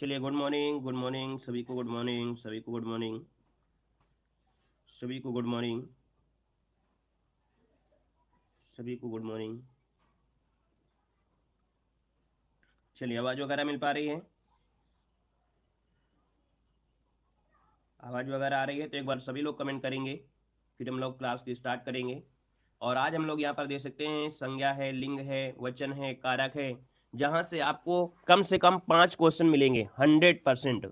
चलिए, good morning, good morning सभी को, गुड मॉर्निंग सभी को, गुड मॉर्निंग सभी को, गुड मॉर्निंग सभी को, गुड मॉर्निंग। चलिए, आवाज़ वगैरह मिल पा रही है? आवाज़ वगैरह आ रही है तो एक बार सभी लोग कमेंट करेंगे, फिर हम लोग क्लास की स्टार्ट करेंगे। और आज हम लोग यहाँ पर देख सकते हैं, संज्ञा है, लिंग है, वचन है, कारक है, जहाँ से कम 5 क्वेश्चन मिलेंगे 100%।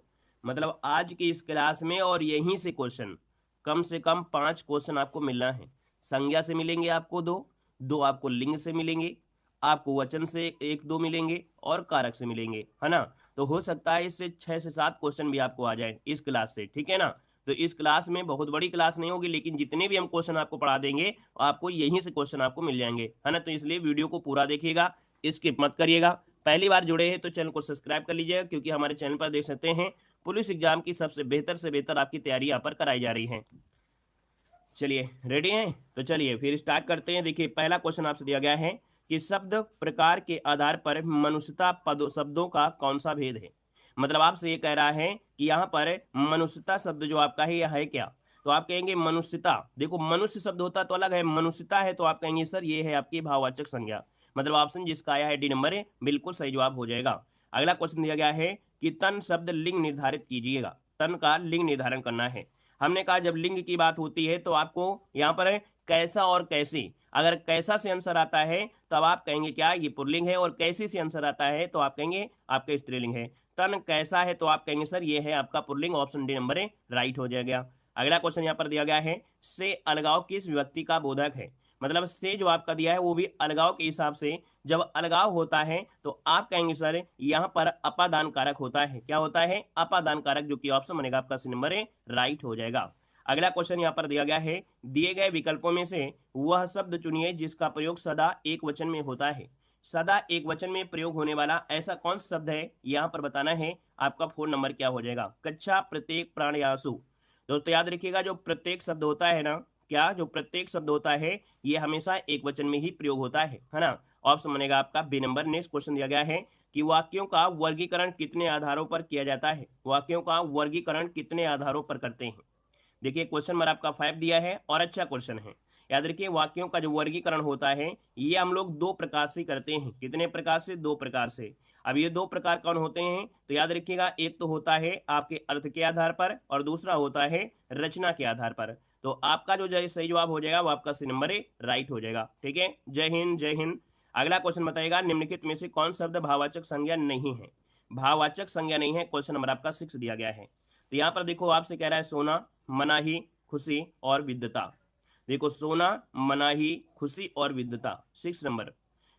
मतलब आज की इस क्लास में और यहीं से कम 5 क्वेश्चन आपको मिलना है। संज्ञा से मिलेंगे आपको दो, दो आपको लिंग से मिलेंगे, आपको वचन से एक दो मिलेंगे और कारक से मिलेंगे, है ना। तो हो सकता है इससे 6 से 7 क्वेश्चन भी आपको आ जाए इस क्लास से, ठीक है ना। तो इस क्लास में बहुत बड़ी क्लास नहीं होगी, लेकिन जितने भी हम क्वेश्चन आपको पढ़ा देंगे आपको यहीं से क्वेश्चन आपको मिल जाएंगे, है ना। तो इसलिए वीडियो को पूरा देखिएगा, स्किप मत करिएगा। पहली बार जुड़े हैं तो चैनल को सब्सक्राइब कर लीजिएगा, क्योंकि हमारे चैनल पर देख सकते हैं पुलिस एग्जाम की सबसे बेहतर से बेहतर आपकी तैयारी यहाँ पर कराई जा रही है। चलिए, रेडी हैं? तो चलिए फिर स्टार्ट करते हैं। देखिए, पहला क्वेश्चन आपसे दिया गया है कि शब्द प्रकार के आधार पर मनुष्यता शब्दों का कौन सा भेद है। मतलब आपसे ये कह रहा है कि यहाँ पर मनुष्यता शब्द जो आपका है यह है क्या। तो आप कहेंगे मनुष्यता। देखो, मनुष्य शब्द होता तो अलग है, मनुष्यता है तो आप कहेंगे सर ये है आपकी भाववाचक संज्ञा। मतलब ऑप्शन जिसका आया है डी नंबर है, बिल्कुल सही जवाब हो जाएगा। अगला क्वेश्चन दिया गया है कि तन शब्द लिंग निर्धारित कीजिएगा। तन का लिंग निर्धारण करना है। हमने कहा जब लिंग की बात होती है तो आपको यहाँ पर कैसा और कैसी, अगर कैसा से आंसर आता है तो अब आप कहेंगे क्या ये पुल्लिंग है, और कैसी से आंसर आता है तो आप कहेंगे आपका स्त्रीलिंग है। तन कैसा है तो आप कहेंगे सर ये है आपका पुल्लिंग, ऑप्शन डी नंबर है राइट हो जाएगा। अगला क्वेश्चन यहाँ पर दिया गया है, से अलगाव किस विभक्ति का बोधक है। मतलब से जो आपका दिया है वो भी अलगाव के हिसाब से, जब अलगाव होता है तो आप कहेंगे सर यहाँ पर अपादान कारक होता है। क्या होता है? अपादान कारक, जो कि ऑप्शन बनेगा आपका सी नंबर है राइट हो जाएगा। अगला क्वेश्चन यहाँ पर दिया गया है, दिए गए विकल्पों में से वह शब्द चुनिए जिसका प्रयोग सदा एक वचन में होता है। सदा एक वचन में प्रयोग होने वाला ऐसा कौन सा शब्द है, यहाँ पर बताना है। आपका 4 नंबर क्या हो जाएगा? कक्षा, प्रत्येक, प्राण या आंसू। दोस्तों याद रखिएगा, जो प्रत्येक शब्द होता है ना, क्या जो प्रत्येक शब्द होता है ये हमेशा एक वचन में ही प्रयोग होता है ना। ऑप्शन बनेगा आपका बी नंबर। नेक्स्ट क्वेश्चन दिया गया है कि वाक्यों का वर्गीकरण कितने आधारों पर किया जाता है। वाक्यों का वर्गीकरण कितने आधारों पर करते हैं। देखिए, क्वेश्चन नंबर आपका 5 दिया है और अच्छा क्वेश्चन है। याद रखिए, वाक्यों का जो वर्गीकरण होता है ये हम लोग 2 प्रकार से करते हैं। कितने प्रकार से? 2 प्रकार से। अब ये 2 प्रकार कौन होते हैं तो याद रखिएगा, एक तो होता है आपके अर्थ के आधार पर और दूसरा होता है रचना के आधार पर। तो आपका जो सही जवाब हो जाएगा वो आपका सी नंबर राइट हो जाएगा। ठीक है, जय हिंद, जय हिंद। अगला क्वेश्चन बताएगा, निम्नलिखित में से कौन शब्द भाववाचक संज्ञा नहीं है। भाववाचक संज्ञा नहीं है, क्वेश्चन नंबर आपका 6 दिया गया है। तो यहाँ पर देखो, आपसे कह रहा है सोना, मनाही, खुशी और विद्वता। देखो, सोना, मनाही, खुशी और विद्वता, 6 नंबर।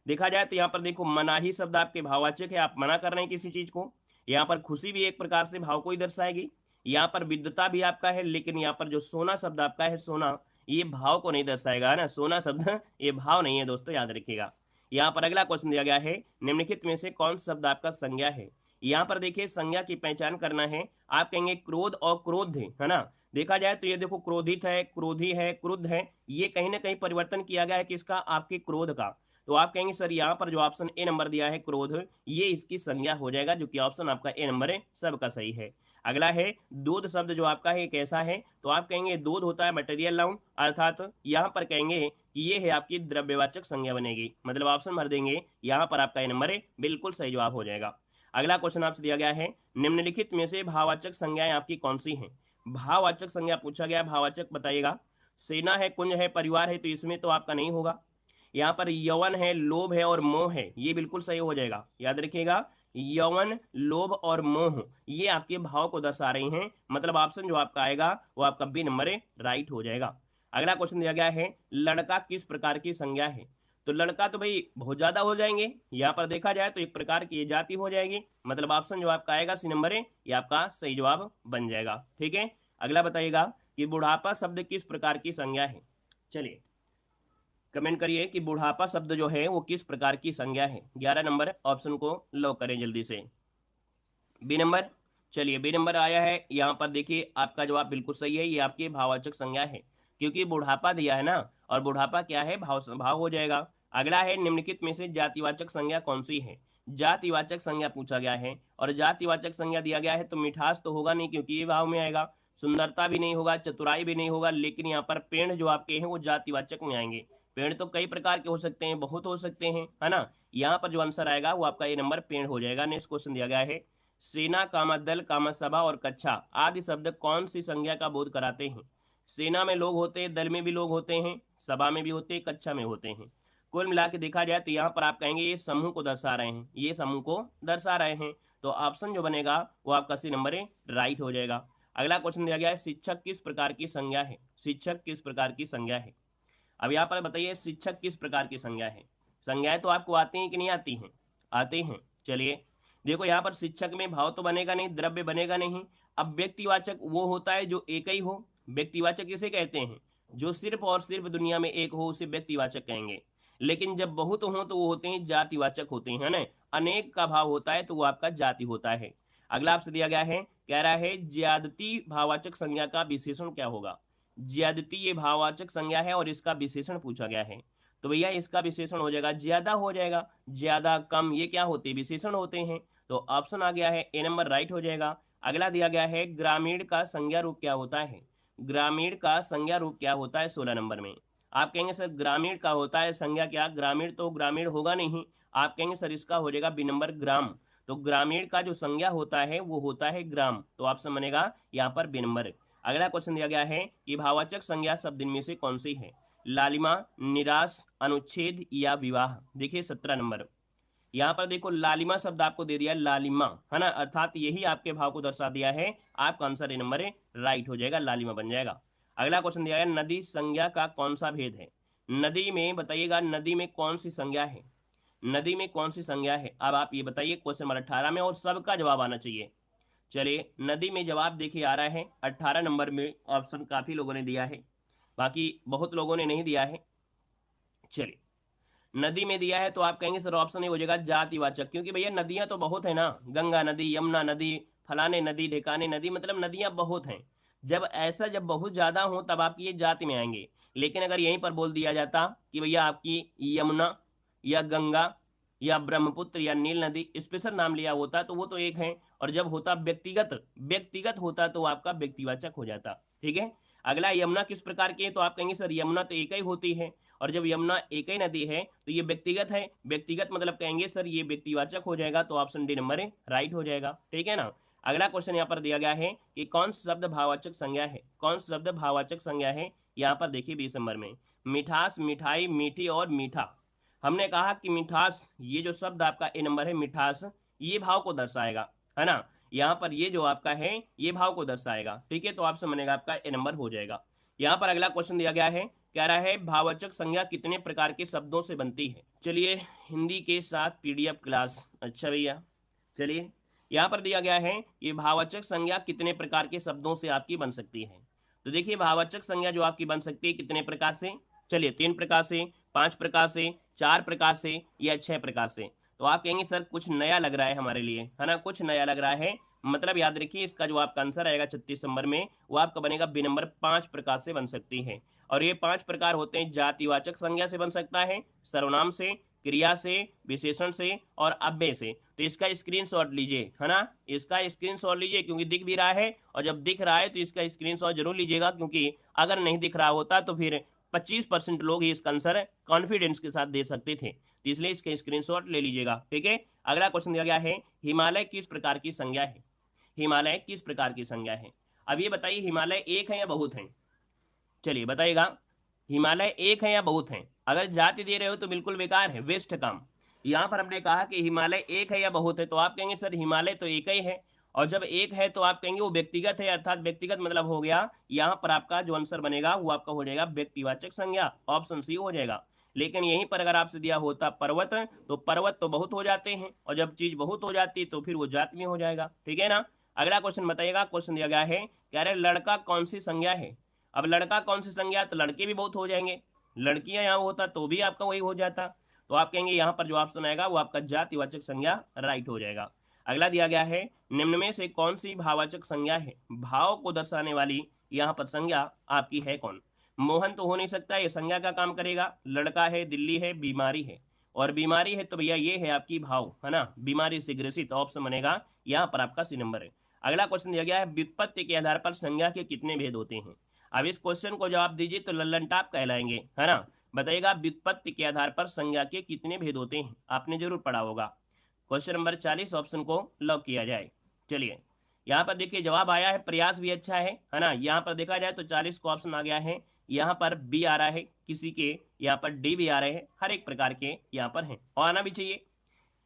देखा जाए तो यहाँ पर देखो, मनाही शब्द आपके भाववाचक है, आप मना कर रहे हैं किसी चीज को। यहाँ पर खुशी भी एक प्रकार से भाव को ही दर्शाएगी। यहाँ पर विद्वता भी आपका है, लेकिन यहाँ पर जो सोना शब्द आपका है, सोना, ये भाव को नहीं दर्शाएगा, है ना। सोना शब्द ये भाव नहीं है दोस्तों, याद रखिएगा। यहाँ पर अगला क्वेश्चन दिया गया है, निम्नलिखित में से कौन सा शब्द आपका संज्ञा है। यहाँ पर देखिए, संज्ञा की पहचान करना है। आप कहेंगे क्रोध और क्रोध है ना। देखा जाए तो ये देखो, क्रोधित है, क्रोधी है, क्रुद्ध है, ये कहीं ना कहीं परिवर्तन किया गया है किसका? आपके क्रोध का। तो आप कहेंगे सर यहाँ पर जो ऑप्शन ए नंबर दिया है क्रोध, ये इसकी संज्ञा हो जाएगा, जो कि ऑप्शन आपका ए नंबर है सबका सही है। अगला है दूध शब्द जो आपका है कैसा है, तो आप कहेंगे दूध होता है मटेरियल नाउन, अर्थात यहाँ पर कहेंगे कि ये है आपकी द्रव्यवाचक संज्ञा बनेगी। मतलब ऑप्शन भर देंगे, यहाँ पर आपका ए नंबर है बिल्कुल सही जवाब हो जाएगा। अगला क्वेश्चन आपसे दिया गया है, निम्नलिखित में से भाववाचक संज्ञाएं आपकी कौन सी हैं। भाववाचक संज्ञा पूछा गया, भाववाचक बताइएगा। सेना है, कुंज है, परिवार है, तो इसमें तो आपका नहीं होगा। यहाँ पर यौवन है, लोभ है और मोह है, ये बिल्कुल सही हो जाएगा। याद रखिएगा, यौवन, लोभ और मोह ये आपके भाव को दर्शा रही हैं। मतलब ऑप्शन जो आपका आएगा वो आपका बी नंबर राइट हो जाएगा। अगला क्वेश्चन दिया गया है, लड़का किस प्रकार की संज्ञा है। तो लड़का तो भाई बहुत ज्यादा हो जाएंगे, यहाँ पर देखा जाए तो एक प्रकार की जाति हो जाएगी। मतलब ऑप्शन जो आपका आएगा सी नंबर ये आपका सही जवाब बन जाएगा। ठीक है, अगला बताइएगा कि बुढ़ापा शब्द किस प्रकार की संज्ञा है। चलिए कमेंट करिए कि बुढ़ापा शब्द जो है वो किस प्रकार की संज्ञा है। 11 नंबर ऑप्शन को लॉक करें जल्दी से। B number. चलिए, बी नंबर आया है। यहाँ पर देखिए, आपका जवाब बिल्कुल सही है, ये आपकी भाववाचक संज्ञा है, क्योंकि बुढ़ापा दिया है ना, और बुढ़ापा क्या है? भाव भाव हो जाएगा। अगला है, निम्नलिखित में से जातिवाचक संज्ञा कौन सी है। जातिवाचक संज्ञा पूछा गया है और जातिवाचक संज्ञा दिया गया है तो मिठास तो होगा नहीं क्योंकि ये भाव में आएगा, सुंदरता भी नहीं होगा, चतुराई भी नहीं होगा, लेकिन यहाँ पर पेड़ जो आपके हैं वो जातिवाचक में आएंगे। पेड़ तो कई प्रकार के हो सकते हैं, बहुत हो सकते हैं, है ना। यहाँ पर जो आंसर आएगा वो आपका ये नंबर पेड़ हो जाएगा। नेक्स्ट क्वेश्चन दिया गया है, सेना, कामा दल, कामा सभा और कक्षा आदि शब्द कौन सी संज्ञा का बोध कराते हैं? सेना में लोग होते हैं, दल में भी लोग होते हैं, सभा में भी होते हैं, कक्षा में होते हैं। कुल मिला के देखा जाए तो यहाँ पर आप कहेंगे ये समूह को दर्शा रहे हैं, ये समूह को दर्शा रहे हैं। तो ऑप्शन जो बनेगा वो आपका सी नंबर है, राइट हो जाएगा। अगला क्वेश्चन दिया गया है, शिक्षक किस प्रकार की संज्ञा है? शिक्षक किस प्रकार की संज्ञा है? अब यहाँ पर बताइए शिक्षक किस प्रकार की संज्ञा है? संज्ञाएं तो आपको आती हैं कि नहीं आती हैं? आते हैं। चलिए देखो यहाँ पर शिक्षक में भाव तो बनेगा नहीं, द्रव्य बनेगा नहीं। अब व्यक्तिवाचक वो होता है जो एक ही हो। व्यक्तिवाचक किसे कहते हैं? जो सिर्फ और सिर्फ दुनिया में एक हो उसे व्यक्तिवाचक कहेंगे। लेकिन जब बहुत हो तो वो होते हैं जातिवाचक होते हैं, ना। अनेक का भाव होता है तो वो आपका जाति होता है। अगला आपसे दिया गया है, कह रहा है ज्यादती भाववाचक संज्ञा का विशेषण क्या होगा? ज्यादती ये भाववाचक संज्ञा है और इसका विशेषण पूछा गया है। तो भैया इसका विशेषण हो जाएगा ज्यादा हो जाएगा। ज्यादा, कम, ये क्या होते हैं? विशेषण होते हैं। तो ऑप्शन आ गया है ए नंबर, राइट हो जाएगा। अगला दिया गया है, ग्रामीण का संज्ञा रूप क्या होता है? ग्रामीण का संज्ञा रूप क्या होता है 16 नंबर में? आप कहेंगे सर ग्रामीण का होता है संज्ञा क्या? ग्रामीण तो ग्रामीण होगा नहीं। आप कहेंगे सर इसका हो जाएगा बी नंबर, ग्राम। तो ग्रामीण का जो संज्ञा होता है वो होता है ग्राम। तो ऑप्शन बनेगा यहाँ पर बी नंबर। अगला क्वेश्चन दिया गया है कि भाववाचक संज्ञा शब्द इनमें से कौन सी है? लालिमा, निराश, अनुच्छेद या विवाह। देखिए 17 नंबर। यहाँ पर देखो लालिमा शब्द आपको दे दिया, लालिमा, है ना, अर्थात यही आपके भाव को दर्शा दिया है। आपका आंसर ए नंबर है, राइट हो जाएगा, लालिमा बन जाएगा। अगला क्वेश्चन दिया है, नदी संज्ञा का कौन सा भेद है? नदी में बताइएगा, नदी में कौन सी संज्ञा है? नदी में कौन सी संज्ञा है? अब आप ये बताइए क्वेश्चन नंबर 18 में, और सबका जवाब आना चाहिए। चलिए नदी में जवाब देखिए आ रहा है 18 नंबर में। ऑप्शन काफी लोगों ने दिया है, बाकी बहुत लोगों ने नहीं दिया है। चलिए नदी में दिया है तो आप कहेंगे सर ऑप्शन ए हो जाएगा जातिवाचक, क्योंकि भैया नदियां तो बहुत है ना, गंगा नदी, यमुना नदी, फलाने नदी, ढेकाने नदी, मतलब नदियां बहुत हैं। जब ऐसा, जब बहुत ज्यादा हो तब आपकी ये जाति में आएंगे। लेकिन अगर यहीं पर बोल दिया जाता कि भैया आपकी यमुना या गंगा या ब्रह्मपुत्र या नील नदी, स्पेशल नाम लिया होता तो वो तो एक है, और जब होता व्यक्तिगत, व्यक्तिगत होता तो आपका व्यक्तिवाचक हो जाता। ठीक है। अगला यमुना किस प्रकार की है? तो आप कहेंगे सर यमुना तो एक ही होती है, और जब यमुना एक ही नदी है तो ये व्यक्तिगत है। व्यक्तिगत मतलब कहेंगे सर ये व्यक्तिवाचक हो जाएगा। तो ऑप्शन डी नंबर है, राइट हो जाएगा। ठीक है ना। अगला क्वेश्चन यहाँ पर दिया गया है कि कौन सा शब्द भाववाचक संज्ञा है? कौन सा शब्द भाववाचक संज्ञा है? यहाँ पर देखिए 20 नंबर में, मिठास, मिठाई, मीठी और मीठा। हमने कहा कि मिठास, ये जो शब्द आपका ए नंबर है मिठास, ये भाव को दर्शाएगा, है ना। यहाँ पर ये जो आपका है ये भाव को दर्शाएगा। ठीक है। तो ऑप्शन बनेगा आपका ए नंबर हो जाएगा। यहाँ पर अगला क्वेश्चन दिया गया है, कह रहा है भाववाचक संज्ञा कितने प्रकार के शब्दों से बनती है? चलिए हिंदी के साथ पीडीएफ क्लास। अच्छा भैया चलिए यहाँ पर दिया गया है ये भाववाचक संज्ञा कितने प्रकार के शब्दों से आपकी बन सकती है। तो देखिए भाववाचक संज्ञा जो आपकी बन सकती है कितने प्रकार से? चलिए 3 प्रकार से, 5 प्रकार से, 4 प्रकार से या 6 प्रकार से। तो आप कहेंगे सर कुछ नया लग रहा है हमारे लिए, है ना, कुछ नया लग रहा है। मतलब याद रखिए इसका जो आपका आंसर आएगा 36 नंबर में वो आपका बनेगा बी नंबर, 5 प्रकार से बन सकती है। और ये 5 प्रकार होते हैं, जातिवाचक संज्ञा से बन सकता है, सर्वनाम से, क्रिया से, विशेषण से और अव्यय से। तो इसका स्क्रीनशॉट लीजिए, है ना, इसका स्क्रीनशॉट लीजिए क्योंकि दिख भी रहा है, और जब दिख रहा है तो इसका स्क्रीनशॉट जरूर लीजिएगा, क्योंकि अगर नहीं दिख रहा होता तो फिर 25% लोग ही इसका आंसर कॉन्फिडेंस के साथ दे सकते थे। तो इसलिए इसके स्क्रीनशॉट ले लीजिएगा। ठीक है। अगला क्वेश्चन दिया गया है, हिमालय किस प्रकार की संज्ञा है? हिमालय किस प्रकार की संज्ञा है? अब ये बताइए हिमालय एक है या बहुत है? चलिए बताइएगा, हिमालय एक है या बहुत है? अगर जाति दे रहे हो तो बिल्कुल बेकार है, वेस्ट काम। यहाँ पर हमने कहा कि हिमालय एक है या बहुत है, तो आप कहेंगे सर हिमालय तो एक ही है, और जब एक है तो आप कहेंगे वो व्यक्तिगत है, अर्थात व्यक्तिगत मतलब हो गया यहाँ पर आपका जो आंसर बनेगा वो आपका हो जाएगा व्यक्तिवाचक संज्ञा, ऑप्शन सी हो जाएगा। लेकिन यहीं पर अगर आपसे दिया होता पर्वत, तो पर्वत तो बहुत हो जाते हैं, और जब चीज बहुत हो जाती है तो फिर वो जाति में हो जाएगा। ठीक है ना। अगला क्वेश्चन बताइएगा, क्वेश्चन दिया गया है, कह रहे लड़का कौन सी संज्ञा है? अब लड़का कौन सी संज्ञा, तो लड़के भी बहुत हो जाएंगे, लड़कियां यहाँ होता तो भी आपका वही हो जाता। तो आप कहेंगे यहाँ पर जो ऑप्शन आएगा वो आपका जातिवाचक संज्ञा राइट हो जाएगा। अगला दिया गया है, निम्न में से कौन सी भाववाचक संज्ञा है? भाव को दर्शाने वाली यहाँ पर संज्ञा आपकी है कौन? मोहन तो हो नहीं सकता, ये संज्ञा का काम करेगा। लड़का है, दिल्ली है, बीमारी है। और बीमारी है तो भैया ये है आपकी भाव, है ना, बीमारी से ग्रसित, ऑप्शन बनेगा यहाँ पर आपका सी नंबर है। अगला क्वेश्चन दिया गया है व्युत्पत्ति के आधार पर संज्ञा के कितने भेद होते हैं। अब इस क्वेश्चन को जवाब दीजिए तो लल्लन टाप कहलाएंगे, है ना। बताइएगा व्युत्पत्ति के आधार पर संज्ञा के कितने भेद होते हैं, आपने जरूर पढ़ा होगा। क्वेश्चन नंबर 40 ऑप्शन को लॉक किया जाए। चलिए यहाँ पर देखिए जवाब आया है, प्रयास भी अच्छा है ना। यहाँ पर देखा जाए तो 40 को ऑप्शन आ गया है, यहाँ पर बी आ रहा है, किसी के यहाँ पर डी भी आ रहे हैं, हर एक प्रकार के यहाँ पर हैं और आना भी चाहिए।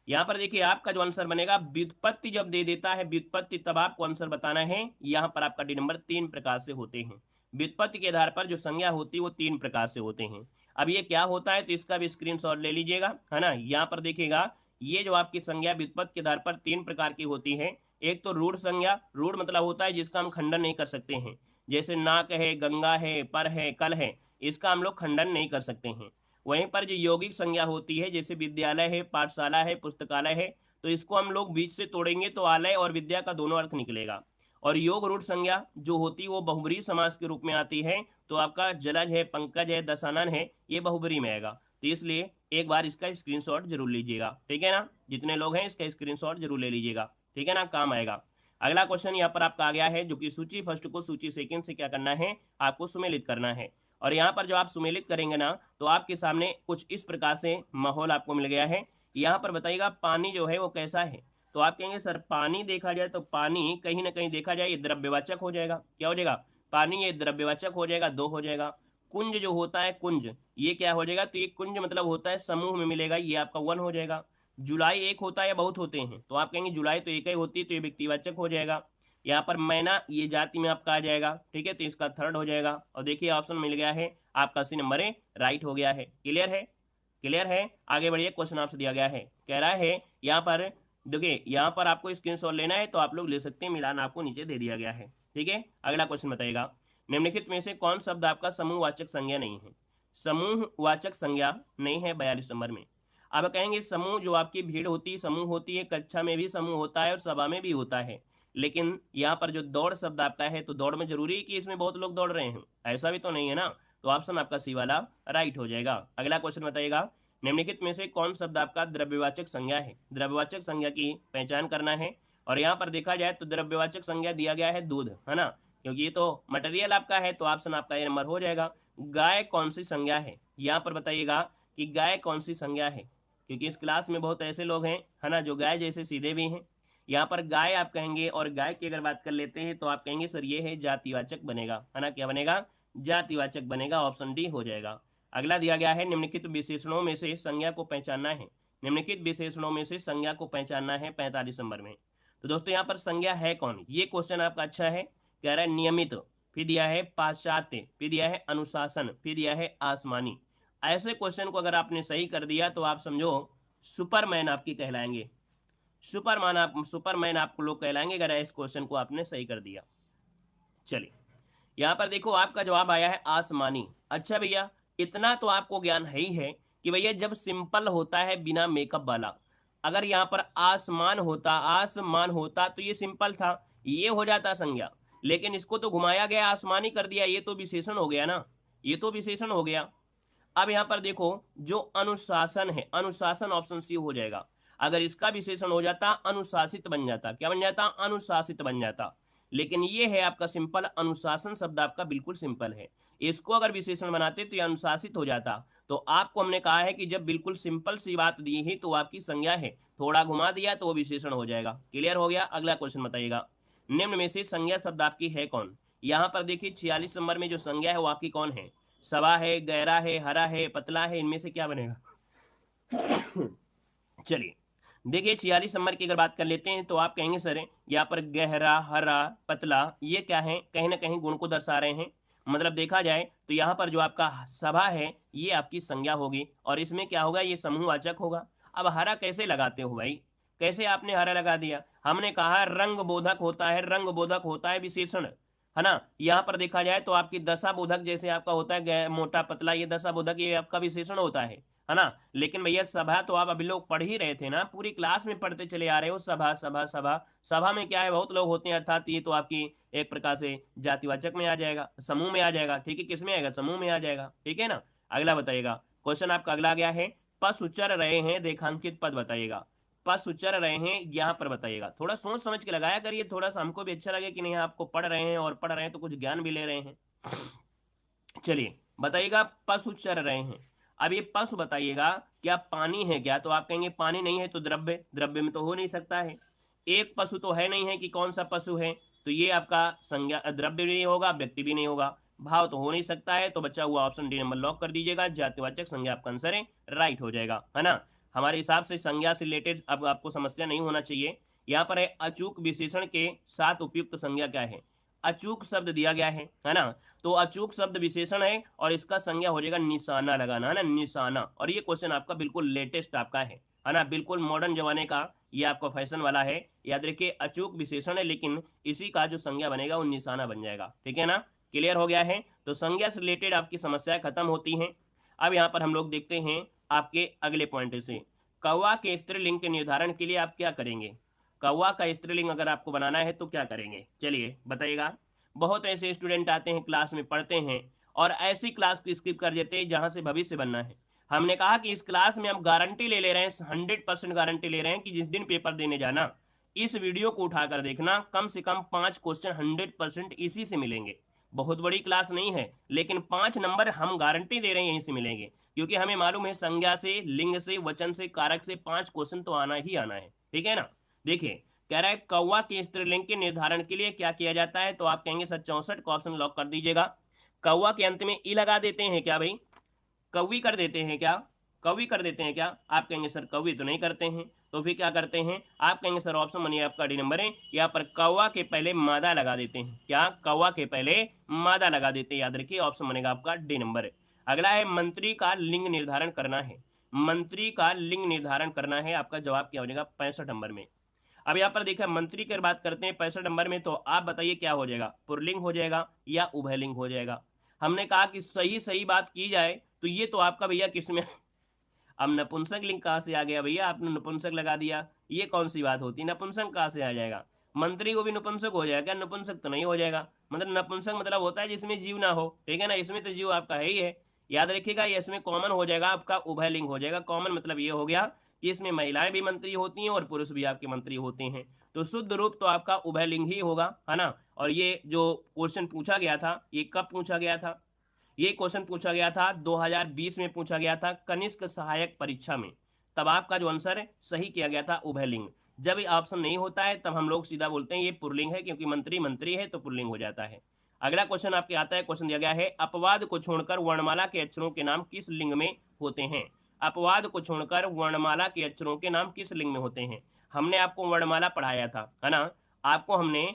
यहाँ पर देखिए आपका जो आंसर बनेगा, व्युत्पत्ति जब दे देता है व्युत्पत्ति तब आपको आंसर बताना है। यहाँ पर आपका डी नंबर 3 प्रकार से होते हैं। व्युत्पत्ति के आधार पर जो संज्ञा होती है वो 3 प्रकार से होते हैं। अब ये क्या होता है तो इसका भी स्क्रीनशॉट ले लीजिएगा, है ना। यहाँ पर देखिएगा ये जो आपकी संज्ञा व्युत्पत्ति के आधार पर 3 प्रकार की होती है। एक तो रूढ़ संज्ञा, रूढ़ मतलब होता है जिसका हम खंडन नहीं कर सकते हैं, जैसे नाक है, गंगा है, पर है, कल है, इसका हम लोग खंडन नहीं कर सकते हैं। वहीं पर जो यौगिक संज्ञा होती है, जैसे विद्यालय है, पाठशाला है, पुस्तकालय है, तो इसको हम लोग बीच से तोड़ेंगे तो आलय और विद्या का दोनों अर्थ निकलेगा। और योग रूढ़ संज्ञा जो होती है वो बहुब्रीहि समास के रूप में आती है, तो आपका जलज है, पंकज है, दशानन है, ये बहुब्रीहि में आएगा। तो इसलिए एक बार इसका स्क्रीनशॉट जरूर लीजिएगा, ठीक है ना। जितने लोग हैं इसका स्क्रीनशॉट जरूर ले लीजिएगा, ठीक है ना, काम आएगा। अगला क्वेश्चन यहाँ पर आपका आ गया है, जो कि सूची फर्स्ट को सूची सेकंड से क्या करना है, आपको सुमेलित करना है। और यहाँ पर जो आप सुमेलित करेंगे ना तो आपके सामने कुछ इस प्रकार से माहौल आपको मिल गया है। यहाँ पर बताइएगा पानी जो है वो कैसा है, तो आप कहेंगे सर पानी देखा जाए तो पानी कहीं ना कहीं देखा जाए ये द्रव्यवाचक हो जाएगा। क्या हो जाएगा, पानी ये द्रव्यवाचक हो जाएगा, 2 हो जाएगा। कुंज जो होता है कुंज, ये क्या हो जाएगा, तो ये कुंज मतलब होता है समूह में मिलेगा, ये आपका 1 हो जाएगा। जुलाई एक होता है या बहुत होते हैं, तो आप कहेंगे जुलाई तो एक ही होती है, तो ये व्यक्तिवाचक हो जाएगा। यहाँ पर मैना ये जाति में आपका आ जाएगा, ठीक है, तो इसका 3rd हो जाएगा। और देखिए ऑप्शन मिल गया है आपका सी नंबर है, राइट हो गया है। क्लियर है, क्लियर है। आगे बढ़िए, क्वेश्चन आपसे दिया गया है, कह रहा है यहाँ पर देखिए, यहाँ पर आपको स्क्रीनशॉट लेना है तो आप लोग ले सकते हैं, मिलान आपको नीचे दे दिया गया है, ठीक है। अगला क्वेश्चन बताइएगा, निम्नलिखित में से कौन शब्द आपका समूहवाचक संज्ञा नहीं है। समूहवाचक संज्ञा नहीं है 42 नंबर में। अब कहेंगे समूह जो आपकी भीड़ होती है, समूह होती है, कक्षा में भी समूह होता है और सभा में भी होता है। लेकिन यहाँ पर जो दौड़ शब्द आपका है, तो दौड़ में जरूरी है कि इसमें बहुत लोग दौड़ रहे हैं, ऐसा भी तो नहीं है ना। तो ऑप्शन आपका सी वाला राइट हो जाएगा। अगला क्वेश्चन बताइएगा, निम्नलिखित में से कौन शब्द आपका द्रव्यवाचक संज्ञा है। द्रव्यवाचक संज्ञा की पहचान करना है। और यहाँ पर देखा जाए तो द्रव्यवाचक संज्ञा दिया गया है दूध, है ना, क्योंकि ये तो मटेरियल आपका है, तो ऑप्शन आपका ये नंबर हो जाएगा। गाय कौन सी संज्ञा है, यहाँ पर बताइएगा कि गाय कौन सी संज्ञा है, क्योंकि इस क्लास में बहुत ऐसे लोग हैं, है ना, जो गाय जैसे सीधे भी हैं। यहाँ पर गाय आप कहेंगे, और गाय की अगर बात कर लेते हैं तो आप कहेंगे सर ये है जातिवाचक बनेगा, है ना, क्या बनेगा, जातिवाचक बनेगा, ऑप्शन डी हो जाएगा। अगला दिया गया है, निम्नलिखित विशेषणों में से संज्ञा को पहचानना है। निम्नलिखित विशेषणों में से संज्ञा को पहचानना है 45 नंबर में। तो दोस्तों यहाँ पर संज्ञा है कौन, ये क्वेश्चन आपका अच्छा है। कह रहा है नियमित, फिर दिया है पाश्चात्य, फिर दिया है अनुशासन, फिर दिया है आसमानी। ऐसे क्वेश्चन को अगर आपने सही कर दिया तो आप समझो सुपरमैन आपकी कहलाएंगे, सुपरमैन आपको लोग कहलाएंगे अगर इस क्वेश्चन को आपने सही कर दिया। चलिए यहाँ पर देखो आपका जवाब आया है आसमानी। अच्छा भैया इतना तो आपको ज्ञान है ही है कि भैया जब सिंपल होता है बिना मेकअप वाला, अगर यहाँ पर आसमान होता तो ये सिंपल था, ये हो जाता संज्ञा, लेकिन इसको तो घुमाया गया, आसमानी कर दिया, ये तो विशेषण हो गया ना, ये तो विशेषण हो गया। अब यहाँ पर देखो जो अनुशासन है, अनुशासन ऑप्शन सी हो जाएगा। अगर इसका विशेषण हो जाता अनुशासित बन जाता, क्या बन जाता, अनुशासित बन जाता। लेकिन ये है आपका सिंपल, अनुशासन शब्द आपका बिल्कुल सिंपल है, इसको अगर विशेषण बनाते तो ये अनुशासित हो जाता। तो आपको हमने कहा है कि जब बिल्कुल सिंपल सी बात दी है तो आपकी संज्ञा है, थोड़ा घुमा दिया तो वो विशेषण हो जाएगा। क्लियर हो गया। अगला क्वेश्चन बताइएगा, निम्न में से संज्ञा शब्द आपकी है कौन। यहाँ पर देखिए 46 नंबर में जो संज्ञा है वो आपकी कौन है, सवा है, गहरा है, हरा है, पतला है, इनमें से क्या बनेगा। चलिए देखिए 46 नंबर की अगर बात कर लेते हैं तो आप कहेंगे सर यहाँ पर गहरा, हरा, पतला ये क्या है, कहीं ना कहीं गुण को दर्शा रहे हैं। मतलब देखा जाए तो यहाँ पर जो आपका सभा है ये आपकी संज्ञा होगी, और इसमें क्या होगा, ये समूहवाचक होगा। अब हरा कैसे लगाते हो भाई, कैसे आपने हरा लगा दिया, हमने कहा रंग बोधक होता है, रंग बोधक होता है विशेषण, है ना। यहाँ पर देखा जाए तो आपकी दशा बोधक जैसे आपका होता है मोटा पतला, ये दशा बोधक ये आपका विशेषण होता है ना। लेकिन भैया सभा तो आप अभी लोग पढ़ ही रहे थे ना, पूरी क्लास में पढ़ते चले आ रहे हो, सभा सभा सभा, सभा में क्या है बहुत लोग होते हैं, अर्थात ये तो आपकी एक प्रकार से जातिवाचक में आ जाएगा, समूह में आ जाएगा, ठीक है, किस में आएगा, समूह में आ जाएगा, ठीक है ना। अगला बताइएगा, क्वेश्चन आपका अगला गया है, पशु चर रहे हैं, रेखांकित पद बताइएगा। पशु चर रहे हैं यहाँ पर बताइएगा। थोड़ा सोच समझ के लगाया करिए, थोड़ा सा हमको भी अच्छा लगे कि नहीं आपको पढ़ रहे हैं, और पढ़ रहे हैं तो कुछ ज्ञान भी ले रहे हैं। चलिए बताइएगा, पशु चर रहे हैं। अब ये पशु बताइएगा, क्या पानी है क्या? तो आप कहेंगे पानी नहीं है तो द्रव्य, द्रव्य में तो हो नहीं सकता है। एक पशु तो है नहीं है कि कौन सा पशु है, तो ये आपका संज्ञा द्रव्य भी नहीं होगा, व्यक्ति भी नहीं होगा, भाव तो हो नहीं सकता है। तो बचा हुआ ऑप्शन डी नंबर लॉक कर दीजिएगा, जातिवाचक संज्ञा आपका आंसर है, राइट हो जाएगा, है ना। हमारे हिसाब से संज्ञा से रिलेटेड अब आपको समस्या नहीं होना चाहिए। यहाँ पर है अचूक विशेषण के साथ उपयुक्त संज्ञा क्या है। अचूक शब्द दिया गया है ना, तो अचूक शब्द विशेषण है और इसका संज्ञा हो जाएगा निशाना लगाना, है ना, निशाना। और ये क्वेश्चन आपका बिल्कुल लेटेस्ट आपका है ना, बिल्कुल मॉडर्न जमाने का ये आपका फैशन वाला है। याद रखिए, अचूक विशेषण है लेकिन इसी का जो संज्ञा बनेगा वो निशाना बन जाएगा, ठीक है ना। क्लियर हो गया है, तो संज्ञा से रिलेटेड आपकी समस्याएं खत्म होती हैं। अब यहाँ पर हम लोग देखते हैं आपके अगले पॉइंट से, कौवा के स्त्रीलिंग के निर्धारण के लिए आप क्या करेंगे। कौवा का स्त्रीलिंग अगर आपको बनाना है तो क्या करेंगे, चलिए बताइएगा। बहुत ऐसे स्टूडेंट आते हैं क्लास में पढ़ते हैं और ऐसी क्लास को स्किप कर देते हैं जहां से भविष्य बनना है। हमने कहा कि इस क्लास में हम गारंटी ले रहे हैं, 100% गारंटी ले रहे हैं कि जिस दिन पेपर देने जाना, इस वीडियो को उठाकर देखना, कम से कम 5 क्वेश्चन 100% इसी से मिलेंगे। बहुत बड़ी क्लास नहीं है लेकिन 5 नंबर हम गारंटी दे रहे हैं यहीं से मिलेंगे, क्योंकि हमें मालूम है संज्ञा से, लिंग से, वचन से, कारक से 5 क्वेश्चन तो आना ही आना है, ठीक है ना। देखिए कह रहा है कौवा के स्त्रीलिंग के निर्धारण के लिए क्या किया जाता है, तो आप कहेंगे सर 64 का ऑप्शन लॉक कर दीजिएगा। कौवा के अंत में ई लगा देते हैं क्या भाई, कौवी कर देते हैं क्या, कौवी कर देते हैं क्या? आप कहेंगे सर कौवी तो नहीं करते हैं, तो फिर क्या करते हैं? आप कहेंगे सर ऑप्शन बनिए आपका डी नंबर है, यहाँ पर कौवा के पहले मादा लगा देते हैं। क्या? कौवा के पहले मादा लगा देते हैं, याद रखिए ऑप्शन बनेगा आपका डी नंबर है। अगला है मंत्री का लिंग निर्धारण करना है। मंत्री का लिंग निर्धारण करना है, आपका जवाब क्या हो जाएगा 65 नंबर में। अब यहाँ पर देखिए मंत्री की बात करते हैं 65 नंबर में, तो आप बताइए क्या हो जाएगा, पुल्लिंग हो जाएगा या उभयलिंग हो जाएगा। हमने कहा कि सही सही बात की जाए तो ये तो आपका भैया किसमें अब नपुंसक लिंग कहाँ से आ गया भैया, आपने नपुंसक लगा दिया, ये कौन सी बात होती है, नपुंसक कहाँ से आ जाएगा। मंत्री को भी नपुंसक हो जाएगा, नपुंसक तो नहीं हो जाएगा। मतलब नपुंसक मतलब होता है जिसमें जीव ना हो, ठीक है ना, इसमें तो जीव आपका है ही है। याद रखिएगा ये इसमें कॉमन हो जाएगा, आपका उभयलिंग हो जाएगा। कॉमन मतलब ये हो गया कि इसमें महिलाएं भी मंत्री होती हैं और पुरुष भी आपके मंत्री होते हैं, तो शुद्ध रूप तो आपका उभयलिंग ही होगा, है ना। और ये जो क्वेश्चन पूछा गया था ये कब पूछा गया था, ये क्वेश्चन पूछा गया था 2020 में पूछा गया था कनिष्क सहायक परीक्षा में। तब आपका जो आंसर सही किया गया था उभयलिंग। जब ये ऑप्शन नहीं होता है तब हम लोग सीधा बोलते हैं ये पुल्लिंग है, क्योंकि मंत्री मंत्री है तो पुल्लिंग हो जाता है। अगला क्वेश्चन आपके आता है, क्वेश्चन दिया गया है अपवाद को छोड़कर वर्णमाला के अक्षरों के नाम किस लिंग में होते हैं। अपवाद को छोड़कर वर्णमाला के अक्षरों के नाम किस लिंग में होते हैं। हमने आपको वर्णमाला पढ़ाया था, है ना, आपको हमने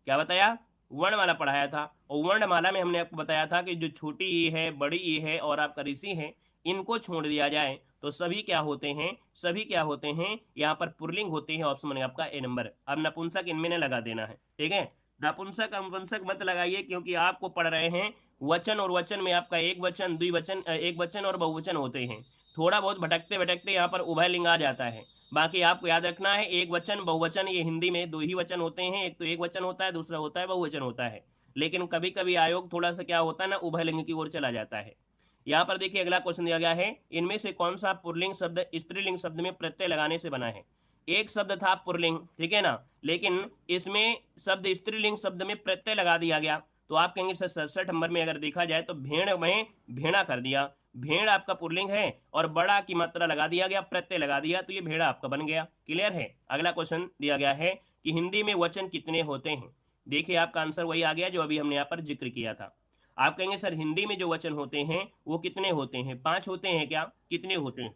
क्या बताया, वर्णमाला पढ़ाया था। और वर्णमाला में हमने आपको बताया था कि जो छोटी ई है, बड़ी ई है और आपका ऋषि है, इनको छोड़ दिया जाए तो सभी क्या होते हैं, सभी क्या होते हैं, यहाँ पर पुल्लिंग होते हैं। ऑप्शन बनेगा आपका ए नंबर। अब नपुंसक इनमें ने लगा देना है, ठीक है। नपुंसक नपुंसक मत लगाइए, क्योंकि आपको पढ़ रहे हैं वचन, और वचन में आपका एक वचन, द्विवचन, एक वचन और बहुवचन होते हैं। थोड़ा बहुत भटकते भटकते यहाँ पर उभयलिंग आ जाता है। बाकी आपको याद रखना है एक वचन बहुवचन, ये हिंदी में 2 ही वचन होते हैं, एक तो एक वचन होता है, दूसरा होता है बहुवचन होता है। लेकिन कभी कभी आयोग थोड़ा सा क्या होता है ना, उभयलिंग की ओर चला जाता है। यहाँ पर देखिए अगला क्वेश्चन दिया गया है, इनमें से कौन सा पुल्लिंग शब्द स्त्रीलिंग शब्द में प्रत्यय लगाने से बना है। एक शब्द था पुल्लिंग, ठीक है ना, लेकिन इसमें शब्द स्त्रीलिंग शब्द में प्रत्यय लगा दिया गया। तो आप कहेंगे सर 67 नंबर में अगर देखा जाए तो भेड़ में भेड़ा कर दिया, भेड़ आपका पुल्लिंग है और बड़ा की मात्रा लगा दिया गया, प्रत्यय लगा दिया, तो ये भेड़ा आपका बन गया। क्लियर है। अगला क्वेश्चन दिया गया है कि हिंदी में वचन कितने होते हैं। देखिए आपका आंसर वही आ गया जो अभी हमने यहाँ पर जिक्र किया था। आप कहेंगे सर हिंदी में जो वचन होते हैं वो कितने होते हैं, 5 होते हैं क्या, कितने होते हैं।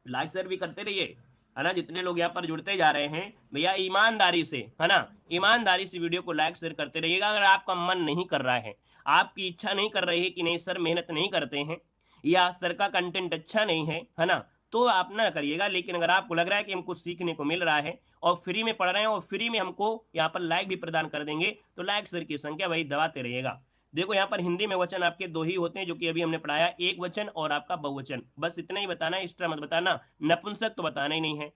लाइक सर भी करते रहिए, है ना, जितने लोग यहाँ पर जुड़ते जा रहे हैं भैया ईमानदारी से, है ना, ईमानदारी से वीडियो को लाइक शेयर करते रहिएगा। अगर आपका मन नहीं कर रहा है, आपकी इच्छा नहीं कर रही है कि नहीं सर मेहनत नहीं करते हैं, या सर का कंटेंट अच्छा नहीं है ना, तो आप ना करिएगा। लेकिन अगर आपको लग रहा है कि हमको सीखने को मिल रहा है और फ्री में पढ़ रहे हैं और फ्री में हमको यहाँ पर लाइक भी प्रदान कर देंगे, तो लाइक सर की संख्या वही दबाते रहिएगा। देखो यहाँ पर हिंदी में वचन आपके 2 ही होते हैं, जो कि अभी हमने पढ़ाया, एक वचन और आपका बहुवचन, बस इतना ही बताना है, एक्स्ट्रा मत बताना। नपुंसक तो बताना ही नहीं है।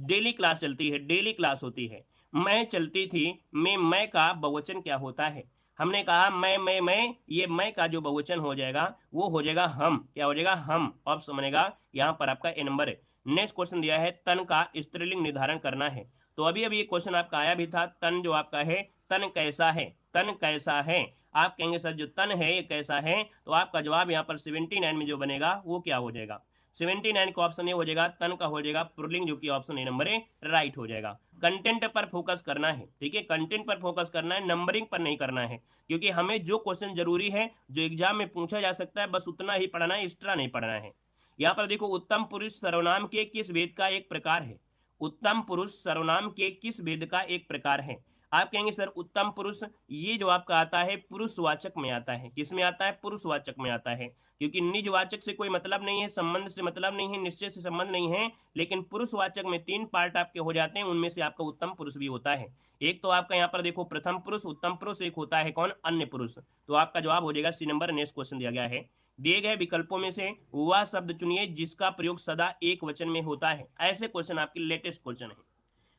डेली क्लास चलती है, डेली क्लास होती है। मैं चलती थी, मैं का बहुवचन क्या होता है। हमने कहा मैं, ये मैं का जो बहुवचन हो जाएगा वो हो जाएगा हम। क्या हो जाएगा? हम। ऑप्शन बनेगा यहाँ पर आपका ए नंबर है। नेक्स्ट क्वेश्चन दिया है तन का स्त्रीलिंग निर्धारण करना है। तो अभी अभी ये क्वेश्चन आपका आया भी था, तन जो आपका है, तन कैसा है, तन कैसा है। आप कहेंगे सर जो तन है ये कैसा है, तो आपका जवाब यहाँ पर 79 में जो बनेगा वो क्या हो जाएगा? 79 का ऑप्शन ए हो जाएगा, तन का हो जाएगा पुल्लिंग, जो कि option A number A right हो जाएगा। कंटेंट पर फोकस करना है, ठीक है, कंटेंट पर फोकस करना है, नंबरिंग पर नहीं करना है, क्योंकि हमें जो क्वेश्चन जरूरी है, जो एग्जाम में पूछा जा सकता है, बस उतना ही पढ़ना है, एक्स्ट्रा नहीं पढ़ना है। यहाँ पर देखो, उत्तम पुरुष सर्वनाम के किस भेद का एक प्रकार है? उत्तम पुरुष सर्वनाम के किस भेद का एक प्रकार है? आप कहेंगे सर उत्तम पुरुष ये जो आपका आता है पुरुषवाचक में आता है। किस में आता है? पुरुषवाचक में आता है, क्योंकि निजवाचक से कोई मतलब नहीं है, संबंध से मतलब नहीं है, निश्चय से संबंध नहीं है, लेकिन पुरुषवाचक में 3 पार्ट आपके हो जाते हैं, उनमें से आपका उत्तम पुरुष भी होता है। एक तो आपका यहाँ पर देखो प्रथम पुरुष, उत्तम पुरुष, एक होता है कौन? अन्य पुरुष। तो आपका जवाब हो जाएगा सी नंबर। नेक्स्ट क्वेश्चन दिया गया है, दिए गए विकल्पों में से वह शब्द चुनिए जिसका प्रयोग सदा एक वचन में होता है। ऐसे क्वेश्चन आपके लेटेस्ट क्वेश्चन है,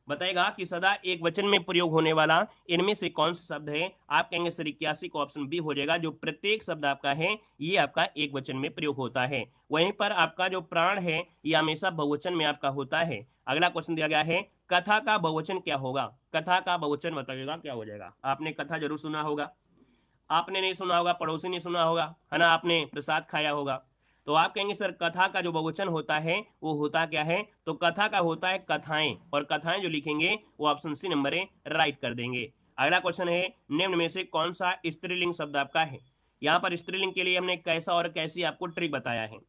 बताएगा कि सदा एक वचन में प्रयोग होने वाला इनमें से कौन सा शब्द है? आप कहेंगे सर 81 का ऑप्शन बी हो जाएगा, जो प्रत्येक शब्द आपका है ये आपका एक वचन में प्रयोग होता है। वहीं पर आपका जो प्राण है ये हमेशा बहुवचन में आपका होता है। अगला क्वेश्चन दिया गया है, कथा का बहुवचन क्या होगा? कथा का बहुवचन बताइएगा क्या हो जाएगा? आपने कथा जरूर सुना होगा, आपने नहीं सुना होगा, पड़ोसी ने सुना होगा, है ना, आपने प्रसाद खाया होगा। तो आप कहेंगे सर कथा का जो बहुवचन होता है वो होता क्या है? तो कथा का होता है कथाएं, और कथाएं जो लिखेंगे वो option C number A write कर देंगे। अगला क्वेश्चन है, निम्न में से कौन सा स्त्रीलिंग शब्द आपका है? यहाँ पर स्त्रीलिंग के लिए हमने कैसा और कैसी आपको ट्रिक बताया है।